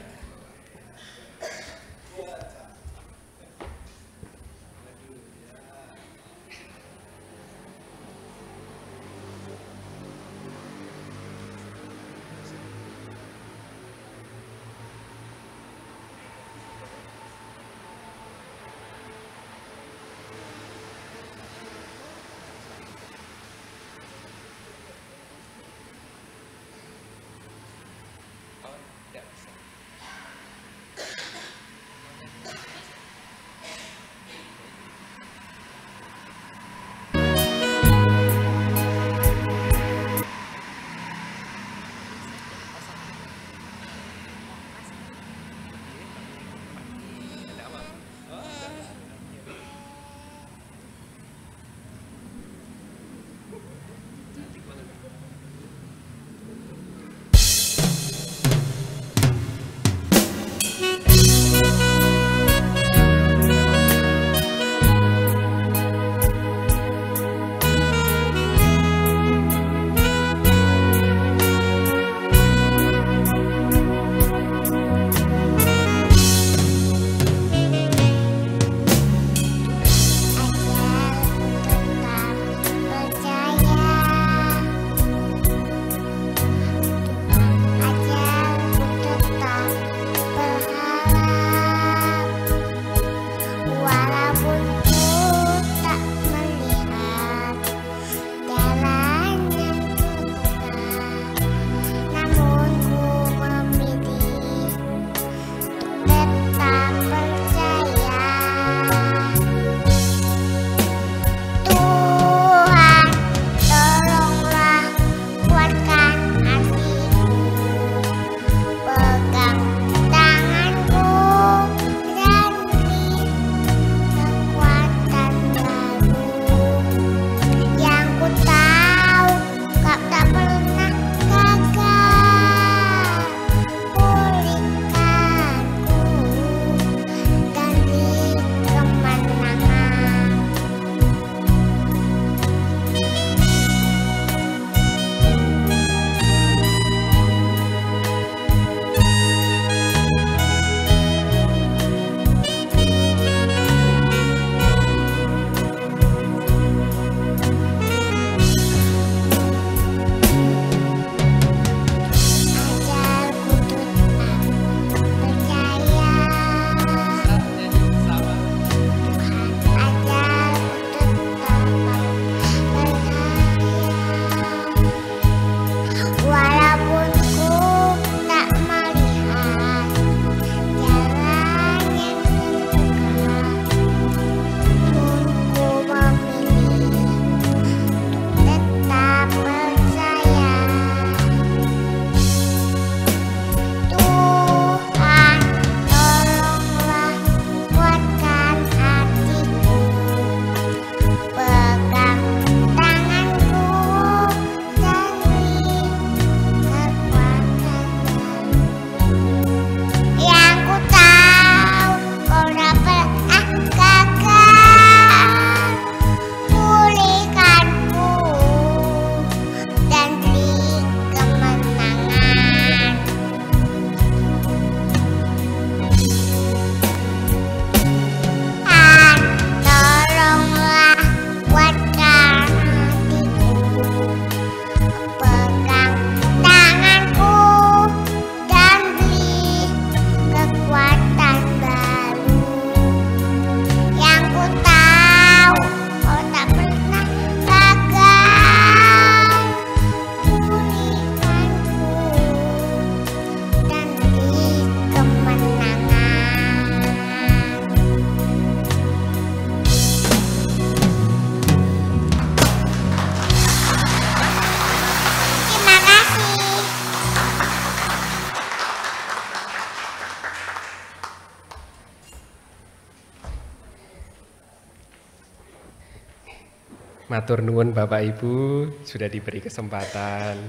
Matur nuwun Bapak Ibu sudah diberi kesempatan.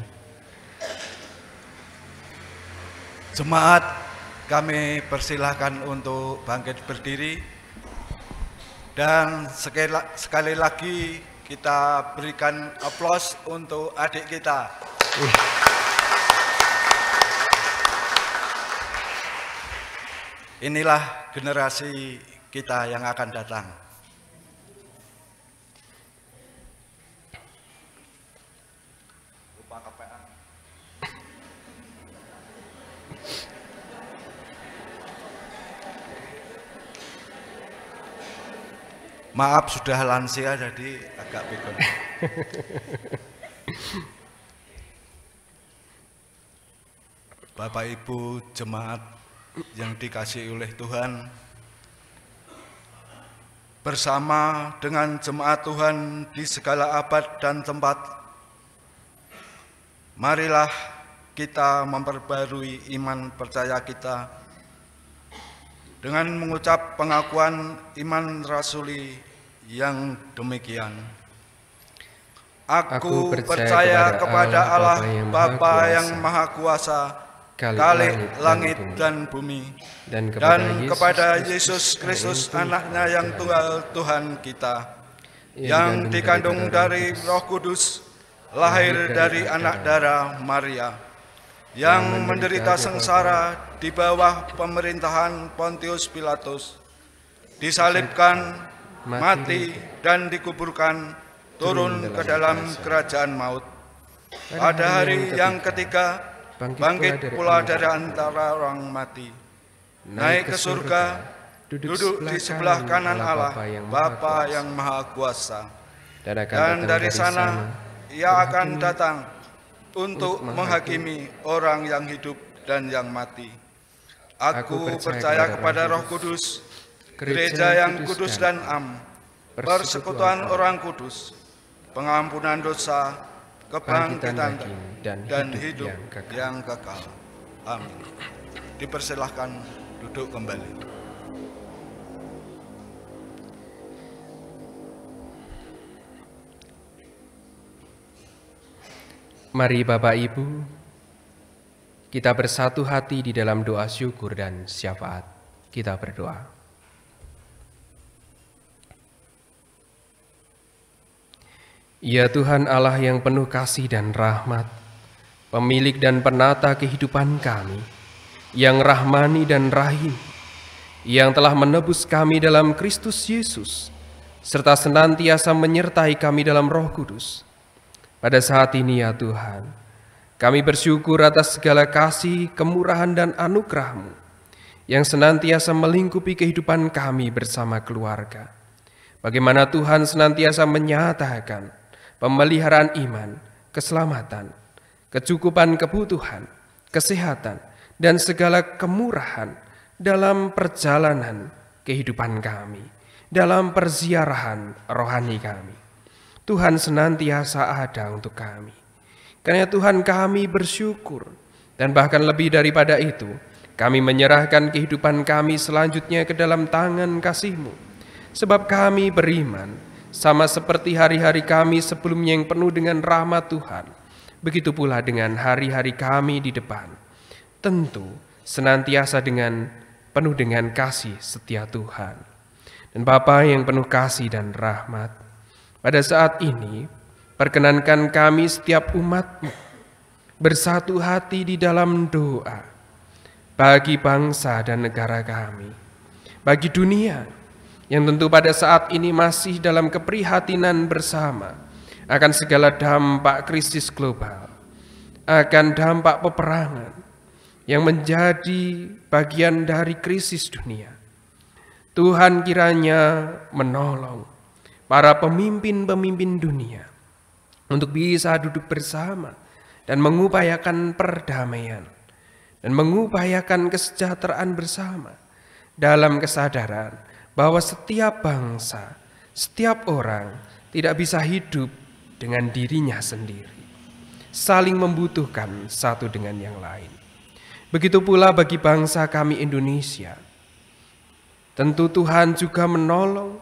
Jemaat, kami persilahkan untuk bangkit berdiri. Dan sekali lagi kita berikan aplaus untuk adik kita. Inilah generasi kita yang akan datang. Maaf sudah lansia jadi agak pikun. Bapak Ibu jemaat yang dikasihi oleh Tuhan, bersama dengan jemaat Tuhan di segala abad dan tempat, marilah kita memperbarui iman percaya kita dengan mengucap pengakuan iman rasuli yang demikian. Aku percaya kepada Allah Bapa yang Maha Kuasa, Khalik langit dan bumi, dan kepada Yesus Kristus anaknya yang tunggal Tuhan kita, yang dikandung dari Roh Kudus, lahir dari anak darah Maria, yang menderita sengsara di bawah pemerintahan Pontius Pilatus, disalibkan, mati, dan dikuburkan, turun ke dalam kerajaan maut. Pada hari yang ketiga, bangkit pula dari antara orang mati, naik ke surga, duduk di sebelah kanan Allah, Bapa yang Maha Kuasa. Dan dari sana, Ia akan datang untuk menghakimi orang yang hidup dan yang mati. Aku percaya kepada Roh Kudus, gereja yang kudus dan am, persekutuan orang kudus, pengampunan dosa, kebangkitan dan hidup yang kekal. Amin. Dipersilahkan duduk kembali. Mari Bapak Ibu, kita bersatu hati di dalam doa syukur dan syafaat. Kita berdoa. Ya Tuhan Allah yang penuh kasih dan rahmat, pemilik dan penata kehidupan kami, yang rahmani dan rahim, yang telah menebus kami dalam Kristus Yesus, serta senantiasa menyertai kami dalam Roh Kudus. Pada saat ini ya Tuhan, kami bersyukur atas segala kasih, kemurahan dan anugerah-Mu yang senantiasa melingkupi kehidupan kami bersama keluarga. Bagaimana Tuhan senantiasa menyatakan pemeliharaan iman, keselamatan, kecukupan kebutuhan, kesehatan, dan segala kemurahan dalam perjalanan kehidupan kami, dalam perziarahan rohani kami. Tuhan senantiasa ada untuk kami. Karena Tuhan kami bersyukur, dan bahkan lebih daripada itu, kami menyerahkan kehidupan kami selanjutnya ke dalam tangan kasih-Mu. Sebab kami beriman, sama seperti hari-hari kami sebelumnya yang penuh dengan rahmat Tuhan, begitu pula dengan hari-hari kami di depan. Tentu senantiasa penuh dengan kasih setia Tuhan. Dan Bapa yang penuh kasih dan rahmat, pada saat ini, perkenankan kami setiap umat-Mu bersatu hati di dalam doa bagi bangsa dan negara kami, bagi dunia yang tentu pada saat ini masih dalam keprihatinan bersama akan segala dampak krisis global, akan dampak peperangan yang menjadi bagian dari krisis dunia. Tuhan kiranya menolong para pemimpin-pemimpin dunia untuk bisa duduk bersama dan mengupayakan perdamaian dan mengupayakan kesejahteraan bersama dalam kesadaran bahwa setiap bangsa, setiap orang tidak bisa hidup dengan dirinya sendiri, saling membutuhkan satu dengan yang lain. Begitu pula bagi bangsa kami Indonesia, tentu Tuhan juga menolong,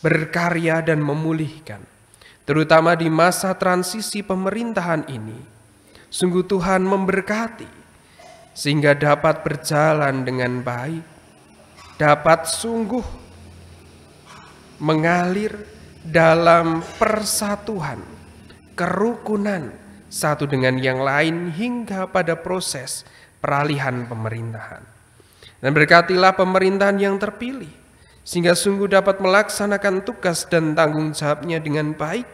berkarya dan memulihkan terutama di masa transisi pemerintahan ini. Sungguh Tuhan memberkati sehingga dapat berjalan dengan baik, dapat sungguh mengalir dalam persatuan, kerukunan satu dengan yang lain hingga pada proses peralihan pemerintahan. Dan berkatilah pemerintahan yang terpilih, sehingga sungguh dapat melaksanakan tugas dan tanggung jawabnya dengan baik,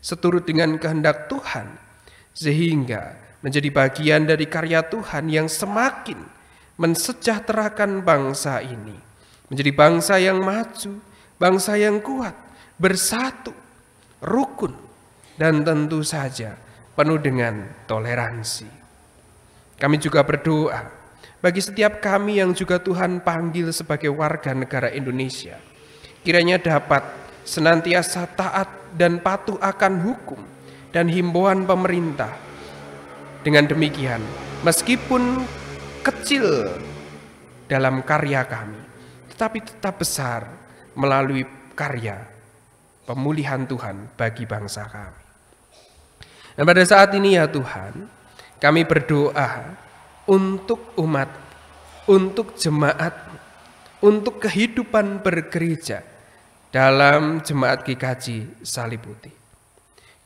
seturut dengan kehendak Tuhan, sehingga menjadi bagian dari karya Tuhan yang semakin mensejahterakan bangsa ini, menjadi bangsa yang maju, bangsa yang kuat, bersatu, rukun, dan tentu saja penuh dengan toleransi. Kami juga berdoa bagi setiap kami yang juga Tuhan panggil sebagai warga negara Indonesia, kiranya dapat senantiasa taat dan patuh akan hukum dan himbauan pemerintah. Dengan demikian, meskipun kecil dalam karya kami, tetapi tetap besar melalui karya pemulihan Tuhan bagi bangsa kami. Dan pada saat ini ya Tuhan, kami berdoa untuk umat, untuk jemaat, untuk kehidupan bergereja dalam jemaat GKJ Salib Putih.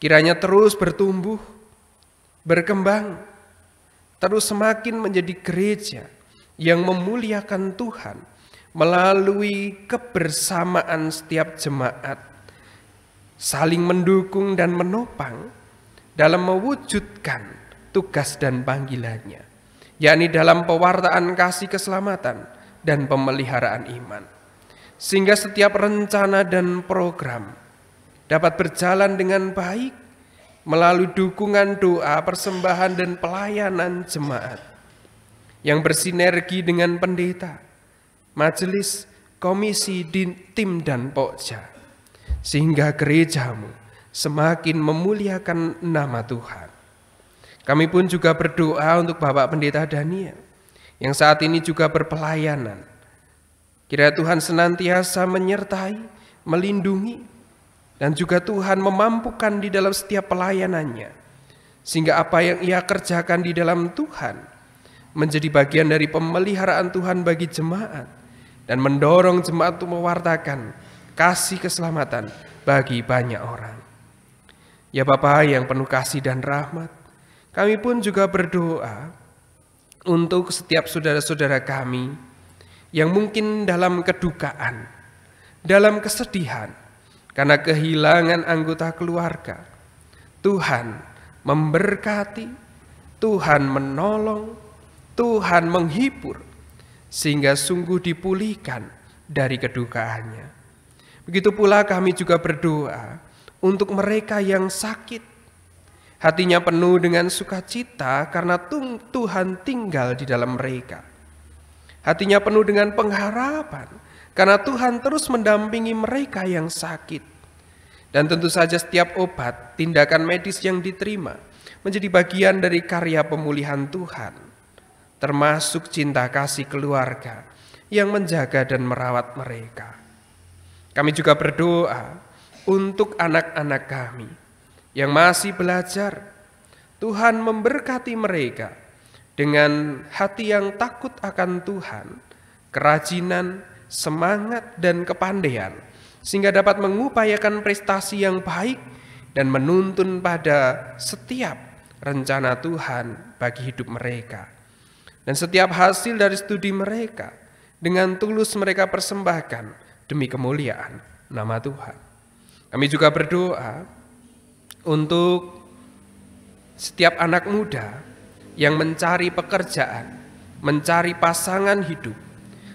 Kiranya terus bertumbuh, berkembang, terus semakin menjadi gereja yang memuliakan Tuhan melalui kebersamaan setiap jemaat, saling mendukung dan menopang dalam mewujudkan tugas dan panggilannya, yakni dalam pewartaan kasih keselamatan dan pemeliharaan iman. Sehingga setiap rencana dan program dapat berjalan dengan baik melalui dukungan doa, persembahan dan pelayanan jemaat yang bersinergi dengan pendeta, majelis, komisi, tim dan pokja, sehingga gerejamu semakin memuliakan nama Tuhan. Kami pun juga berdoa untuk Bapak Pendeta Daniel yang saat ini juga berpelayanan. Kiranya Tuhan senantiasa menyertai, melindungi, dan juga Tuhan memampukan di dalam setiap pelayanannya, sehingga apa yang ia kerjakan di dalam Tuhan menjadi bagian dari pemeliharaan Tuhan bagi jemaat dan mendorong jemaat untuk mewartakan kasih keselamatan bagi banyak orang. Ya Bapa yang penuh kasih dan rahmat, kami pun juga berdoa untuk setiap saudara-saudara kami yang mungkin dalam kedukaan, dalam kesedihan, karena kehilangan anggota keluarga. Tuhan memberkati, Tuhan menolong, Tuhan menghibur, sehingga sungguh dipulihkan dari kedukaannya. Begitu pula kami juga berdoa untuk mereka yang sakit, hatinya penuh dengan sukacita karena Tuhan tinggal di dalam mereka. Hatinya penuh dengan pengharapan karena Tuhan terus mendampingi mereka yang sakit. Dan tentu saja setiap obat, tindakan medis yang diterima menjadi bagian dari karya pemulihan Tuhan, termasuk cinta kasih keluarga yang menjaga dan merawat mereka. Kami juga berdoa untuk anak-anak kami yang masih belajar. Tuhan memberkati mereka dengan hati yang takut akan Tuhan, kerajinan, semangat, dan kepandaian, sehingga dapat mengupayakan prestasi yang baik dan menuntun pada setiap rencana Tuhan bagi hidup mereka. Dan setiap hasil dari studi mereka dengan tulus mereka persembahkan demi kemuliaan nama Tuhan. Kami juga berdoa untuk setiap anak muda yang mencari pekerjaan, mencari pasangan hidup.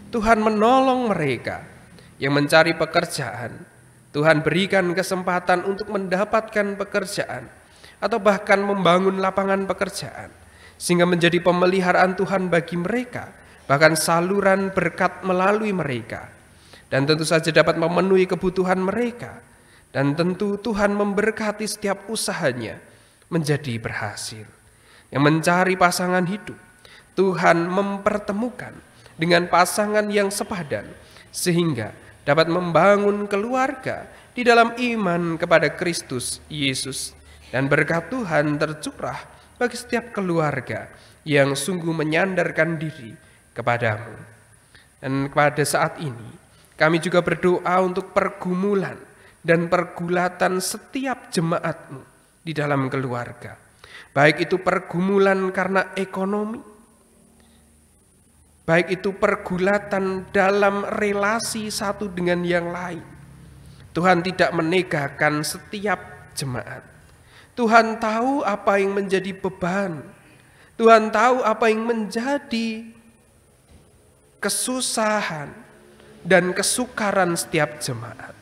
Tuhan menolong mereka yang mencari pekerjaan. Tuhan berikan kesempatan untuk mendapatkan pekerjaan atau bahkan membangun lapangan pekerjaan, sehingga menjadi pemeliharaan Tuhan bagi mereka, bahkan saluran berkat melalui mereka. Dan tentu saja dapat memenuhi kebutuhan mereka. Dan tentu Tuhan memberkati setiap usahanya menjadi berhasil. Yang mencari pasangan hidup, Tuhan mempertemukan dengan pasangan yang sepadan, sehingga dapat membangun keluarga di dalam iman kepada Kristus Yesus. Dan berkat Tuhan tercurah bagi setiap keluarga yang sungguh menyandarkan diri kepadamu. Dan pada saat ini kami juga berdoa untuk pergumulan dan pergulatan setiap jemaatmu di dalam keluarga. Baik itu pergumulan karena ekonomi, baik itu pergulatan dalam relasi satu dengan yang lain. Tuhan tidak menegakkan setiap jemaat. Tuhan tahu apa yang menjadi beban. Tuhan tahu apa yang menjadi kesusahan dan kesukaran setiap jemaat.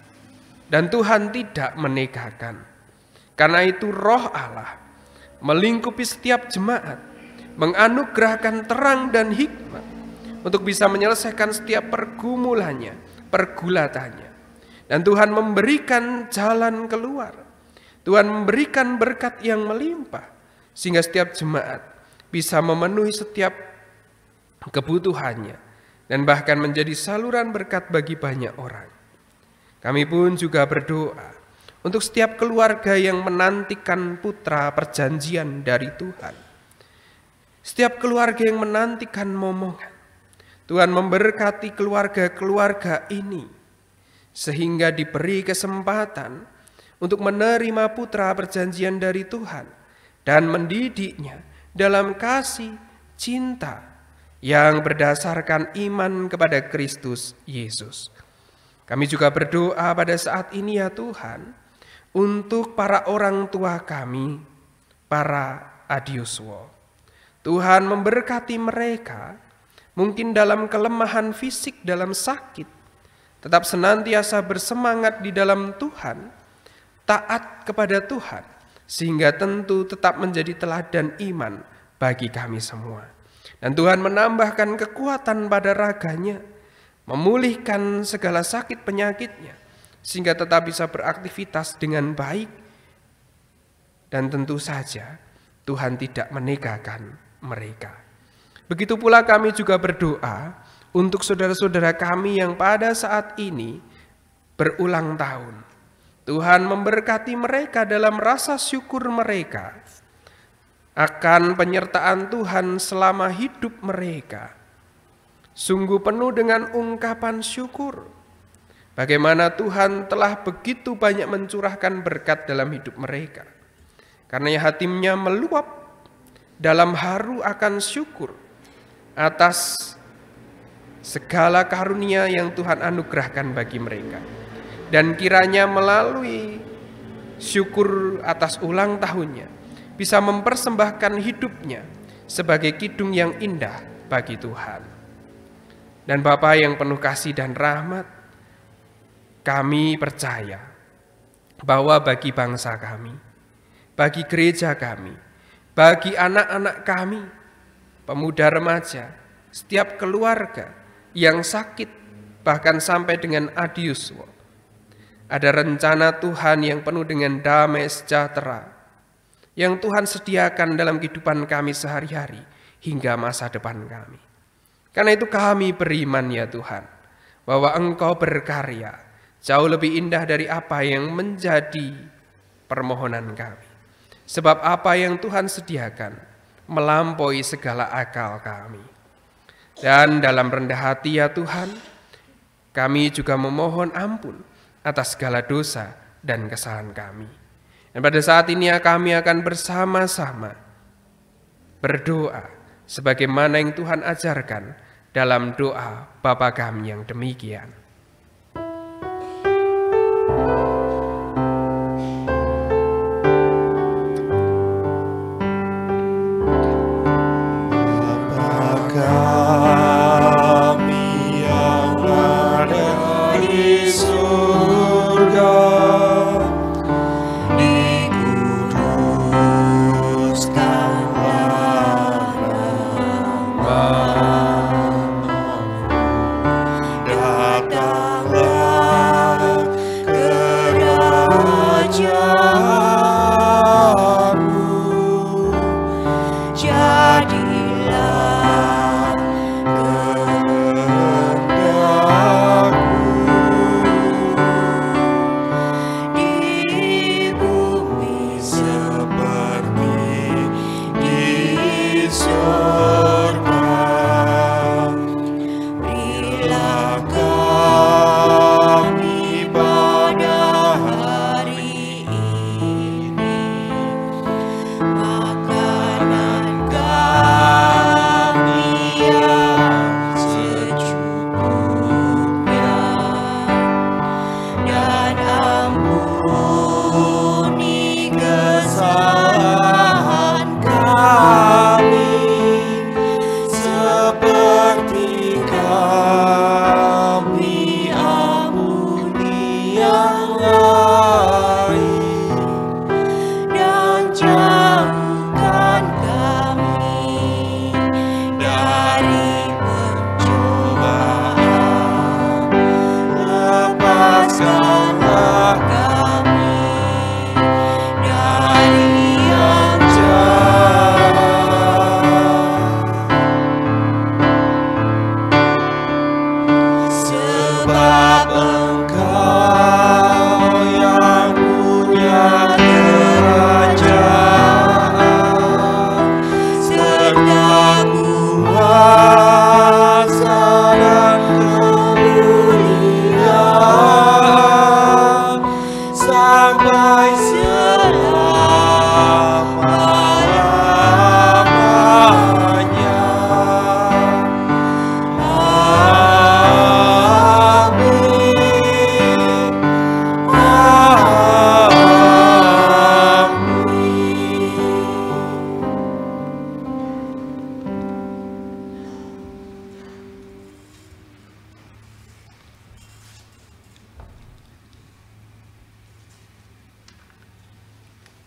Dan Tuhan tidak menegakkan. Karena itu Roh Allah melingkupi setiap jemaat, menganugerahkan terang dan hikmat untuk bisa menyelesaikan setiap pergumulannya, pergulatannya. Dan Tuhan memberikan jalan keluar. Tuhan memberikan berkat yang melimpah sehingga setiap jemaat bisa memenuhi setiap kebutuhannya dan bahkan menjadi saluran berkat bagi banyak orang. Kami pun juga berdoa untuk setiap keluarga yang menantikan putra perjanjian dari Tuhan. Setiap keluarga yang menantikan momongan. Tuhan memberkati keluarga-keluarga ini sehingga diberi kesempatan untuk menerima putra perjanjian dari Tuhan dan mendidiknya dalam kasih cinta yang berdasarkan iman kepada Kristus Yesus. Kami juga berdoa pada saat ini ya Tuhan, untuk para orang tua kami, para adiuswo. Tuhan memberkati mereka, mungkin dalam kelemahan fisik, dalam sakit, tetap senantiasa bersemangat di dalam Tuhan, taat kepada Tuhan, sehingga tentu tetap menjadi teladan iman bagi kami semua. Dan Tuhan menambahkan kekuatan pada raganya, memulihkan segala sakit penyakitnya, sehingga tetap bisa beraktivitas dengan baik. Dan tentu saja Tuhan tidak menegakkan mereka. Begitu pula kami juga berdoa untuk saudara-saudara kami yang pada saat ini berulang tahun. Tuhan memberkati mereka dalam rasa syukur mereka akan penyertaan Tuhan selama hidup mereka. Sungguh penuh dengan ungkapan syukur. Bagaimana Tuhan telah begitu banyak mencurahkan berkat dalam hidup mereka. Karena hatinya meluap dalam haru akan syukur atas segala karunia yang Tuhan anugerahkan bagi mereka. Dan kiranya melalui syukur atas ulang tahunnya bisa mempersembahkan hidupnya sebagai kidung yang indah bagi Tuhan. Dan Bapa yang penuh kasih dan rahmat, kami percaya bahwa bagi bangsa kami, bagi gereja kami, bagi anak-anak kami, pemuda remaja, setiap keluarga yang sakit bahkan sampai dengan adiuswo, ada rencana Tuhan yang penuh dengan damai sejahtera yang Tuhan sediakan dalam kehidupan kami sehari-hari hingga masa depan kami. Karena itu kami beriman ya Tuhan, bahwa Engkau berkarya jauh lebih indah dari apa yang menjadi permohonan kami. Sebab apa yang Tuhan sediakan melampaui segala akal kami. Dan dalam rendah hati ya Tuhan, kami juga memohon ampun atas segala dosa dan kesalahan kami. Dan pada saat ini kami akan bersama-sama berdoa sebagaimana yang Tuhan ajarkan dalam doa Bapa kami yang demikian. Datang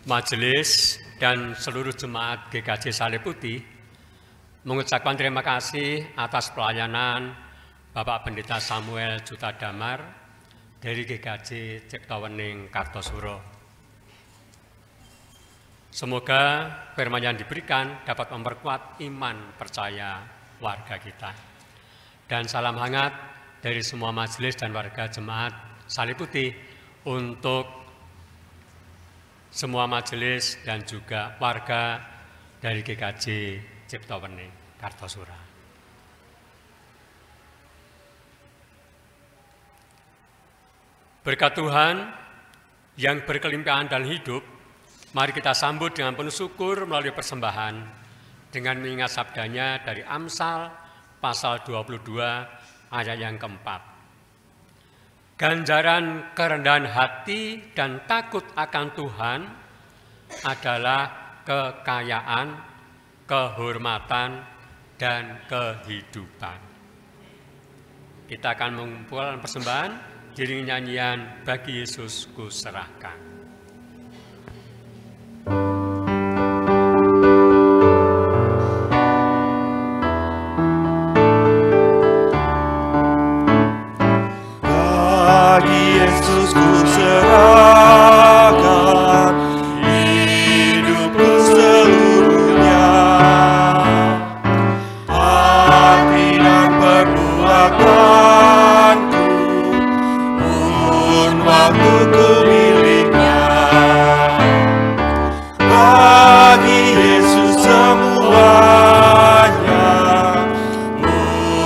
Majelis dan seluruh jemaat GKJ Salib Putih mengucapkan terima kasih atas pelayanan Bapak Pendeta Samuel Jutadamar dari GKJ Ciptowening Kartosuro. Semoga firman yang diberikan dapat memperkuat iman percaya warga kita. Dan salam hangat dari semua majelis dan warga jemaat Salib Putih untuk semua majelis dan juga warga dari GKJ Ciptowening Kartosura. Berkat Tuhan yang berkelimpahan dalam hidup, mari kita sambut dengan penuh syukur melalui persembahan dengan mengingat sabdanya dari Amsal pasal 22 ayat yang keempat. Ganjaran kerendahan hati dan takut akan Tuhan adalah kekayaan, kehormatan, dan kehidupan. Kita akan mengumpulkan persembahan diiringi nyanyian Bagi Yesus Ku Serahkan. Yesus ku serahkan hidupku seluruhnya, hati dan perbuatanku pun waktuku miliknya. Bagi Yesus semuanya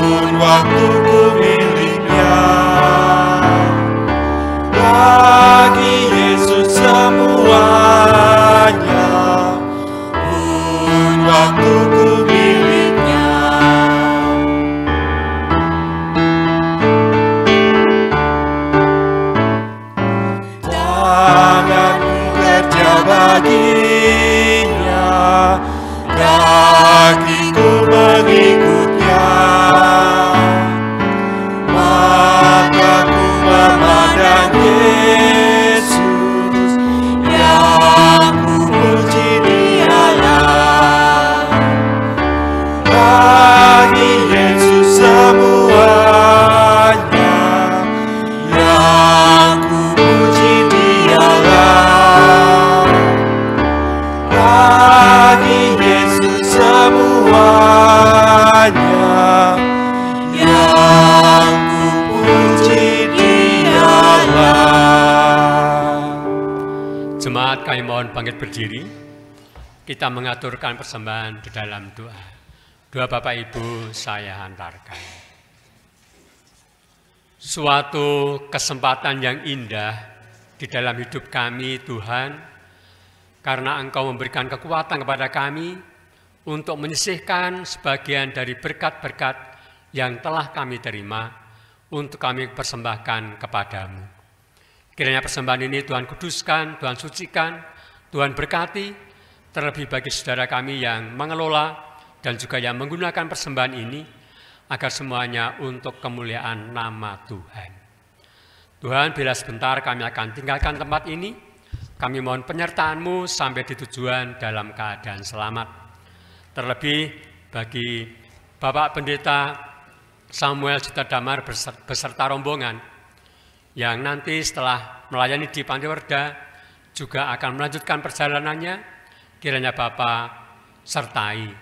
pun waktuku miliknya. Bagi Yesus semuanya pun waktuku miliknya. Tanganku kerja baginya, kakiku mengikutnya, mataku memandang Yesus yang ku puji Dialah. Bagi Yesus semuanya yang ku puji Dialah. Bagi Yesus semuanya yang ku puji Jemaat, kami mohon bangkit berdiri. Kita mengaturkan persembahan di dalam doa. Doa Bapak Ibu saya hantarkan. Suatu kesempatan yang indah di dalam hidup kami Tuhan, karena Engkau memberikan kekuatan kepada kami untuk menyisihkan sebagian dari berkat-berkat yang telah kami terima untuk kami persembahkan kepadamu. Kiranya persembahan ini Tuhan kuduskan, Tuhan sucikan, Tuhan berkati, terlebih bagi saudara kami yang mengelola dan juga yang menggunakan persembahan ini, agar semuanya untuk kemuliaan nama Tuhan. Tuhan, bila sebentar kami akan tinggalkan tempat ini, kami mohon penyertaan-Mu sampai di tujuan dalam keadaan selamat. Terlebih bagi Bapak Pendeta Samuel Sutadamar beserta rombongan yang nanti setelah melayani di Pantiwerda juga akan melanjutkan perjalanannya, kiranya Bapak sertai,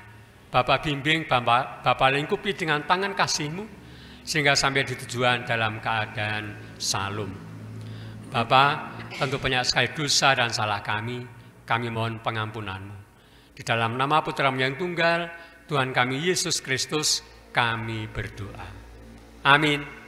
Bapak bimbing, Bapak lingkupi dengan tangan kasih-Mu, sehingga sampai di tujuan dalam keadaan salum. Bapak, tentu banyak sekali dosa dan salah kami mohon pengampunan-Mu. Di dalam nama Putra-Mu yang tunggal, Tuhan kami Yesus Kristus, kami berdoa. Amin.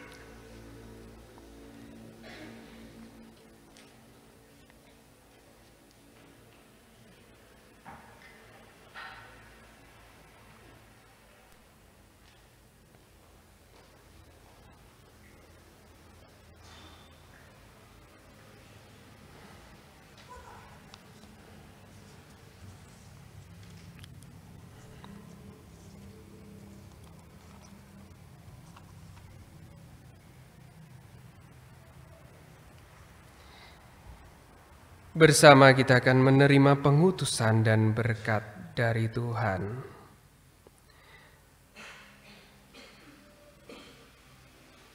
Bersama kita akan menerima pengutusan dan berkat dari Tuhan.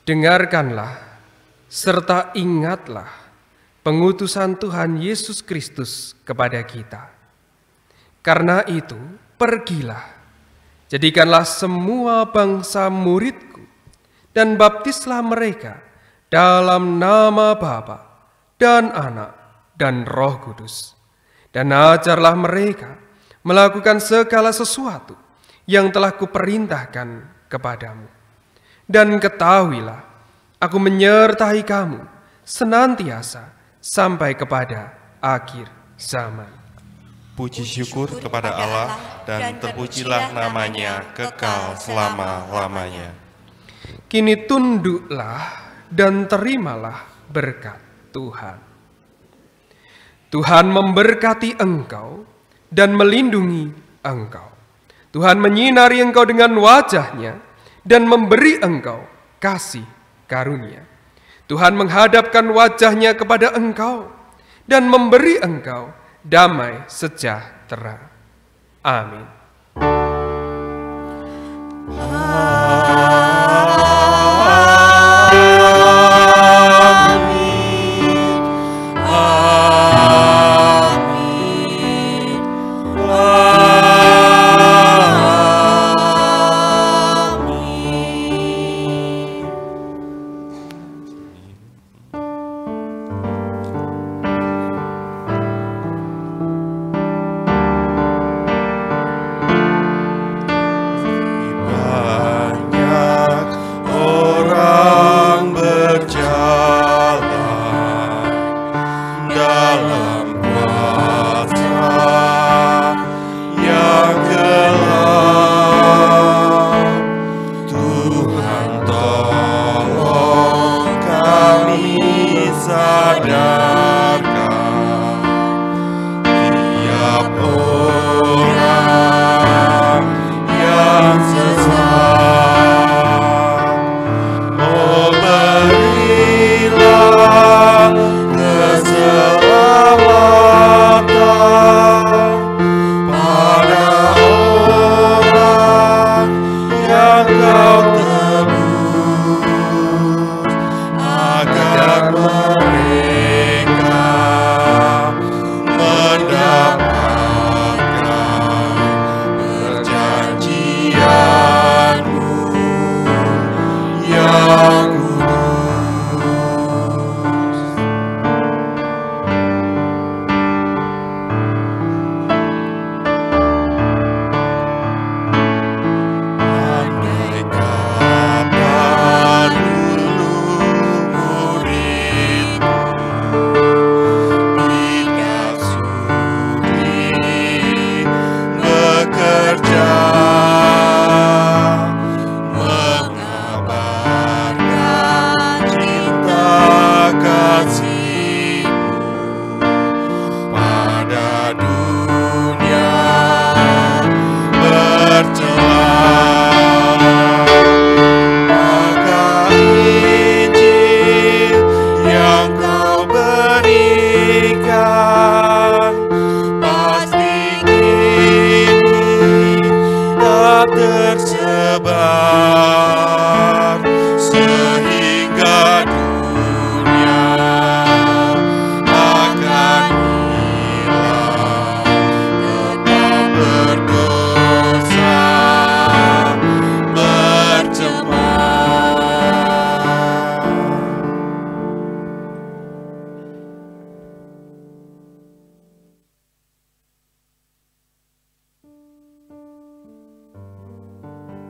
Dengarkanlah serta ingatlah pengutusan Tuhan Yesus Kristus kepada kita. Karena itu, pergilah, jadikanlah semua bangsa muridku, dan baptislah mereka dalam nama Bapa dan Anak dan Roh Kudus, dan ajarlah mereka melakukan segala sesuatu yang telah kuperintahkan kepadamu. Dan ketahuilah, aku menyertai kamu senantiasa sampai kepada akhir zaman. Puji syukur kepada Allah, dan terpujilah namanya kekal selama-lamanya. Kini tunduklah dan terimalah berkat Tuhan. Tuhan memberkati engkau dan melindungi engkau. Tuhan menyinari engkau dengan wajah-Nya dan memberi engkau kasih karunia. Tuhan menghadapkan wajah-Nya kepada engkau dan memberi engkau damai sejahtera. Amin. Tuhan tolong kami sadar.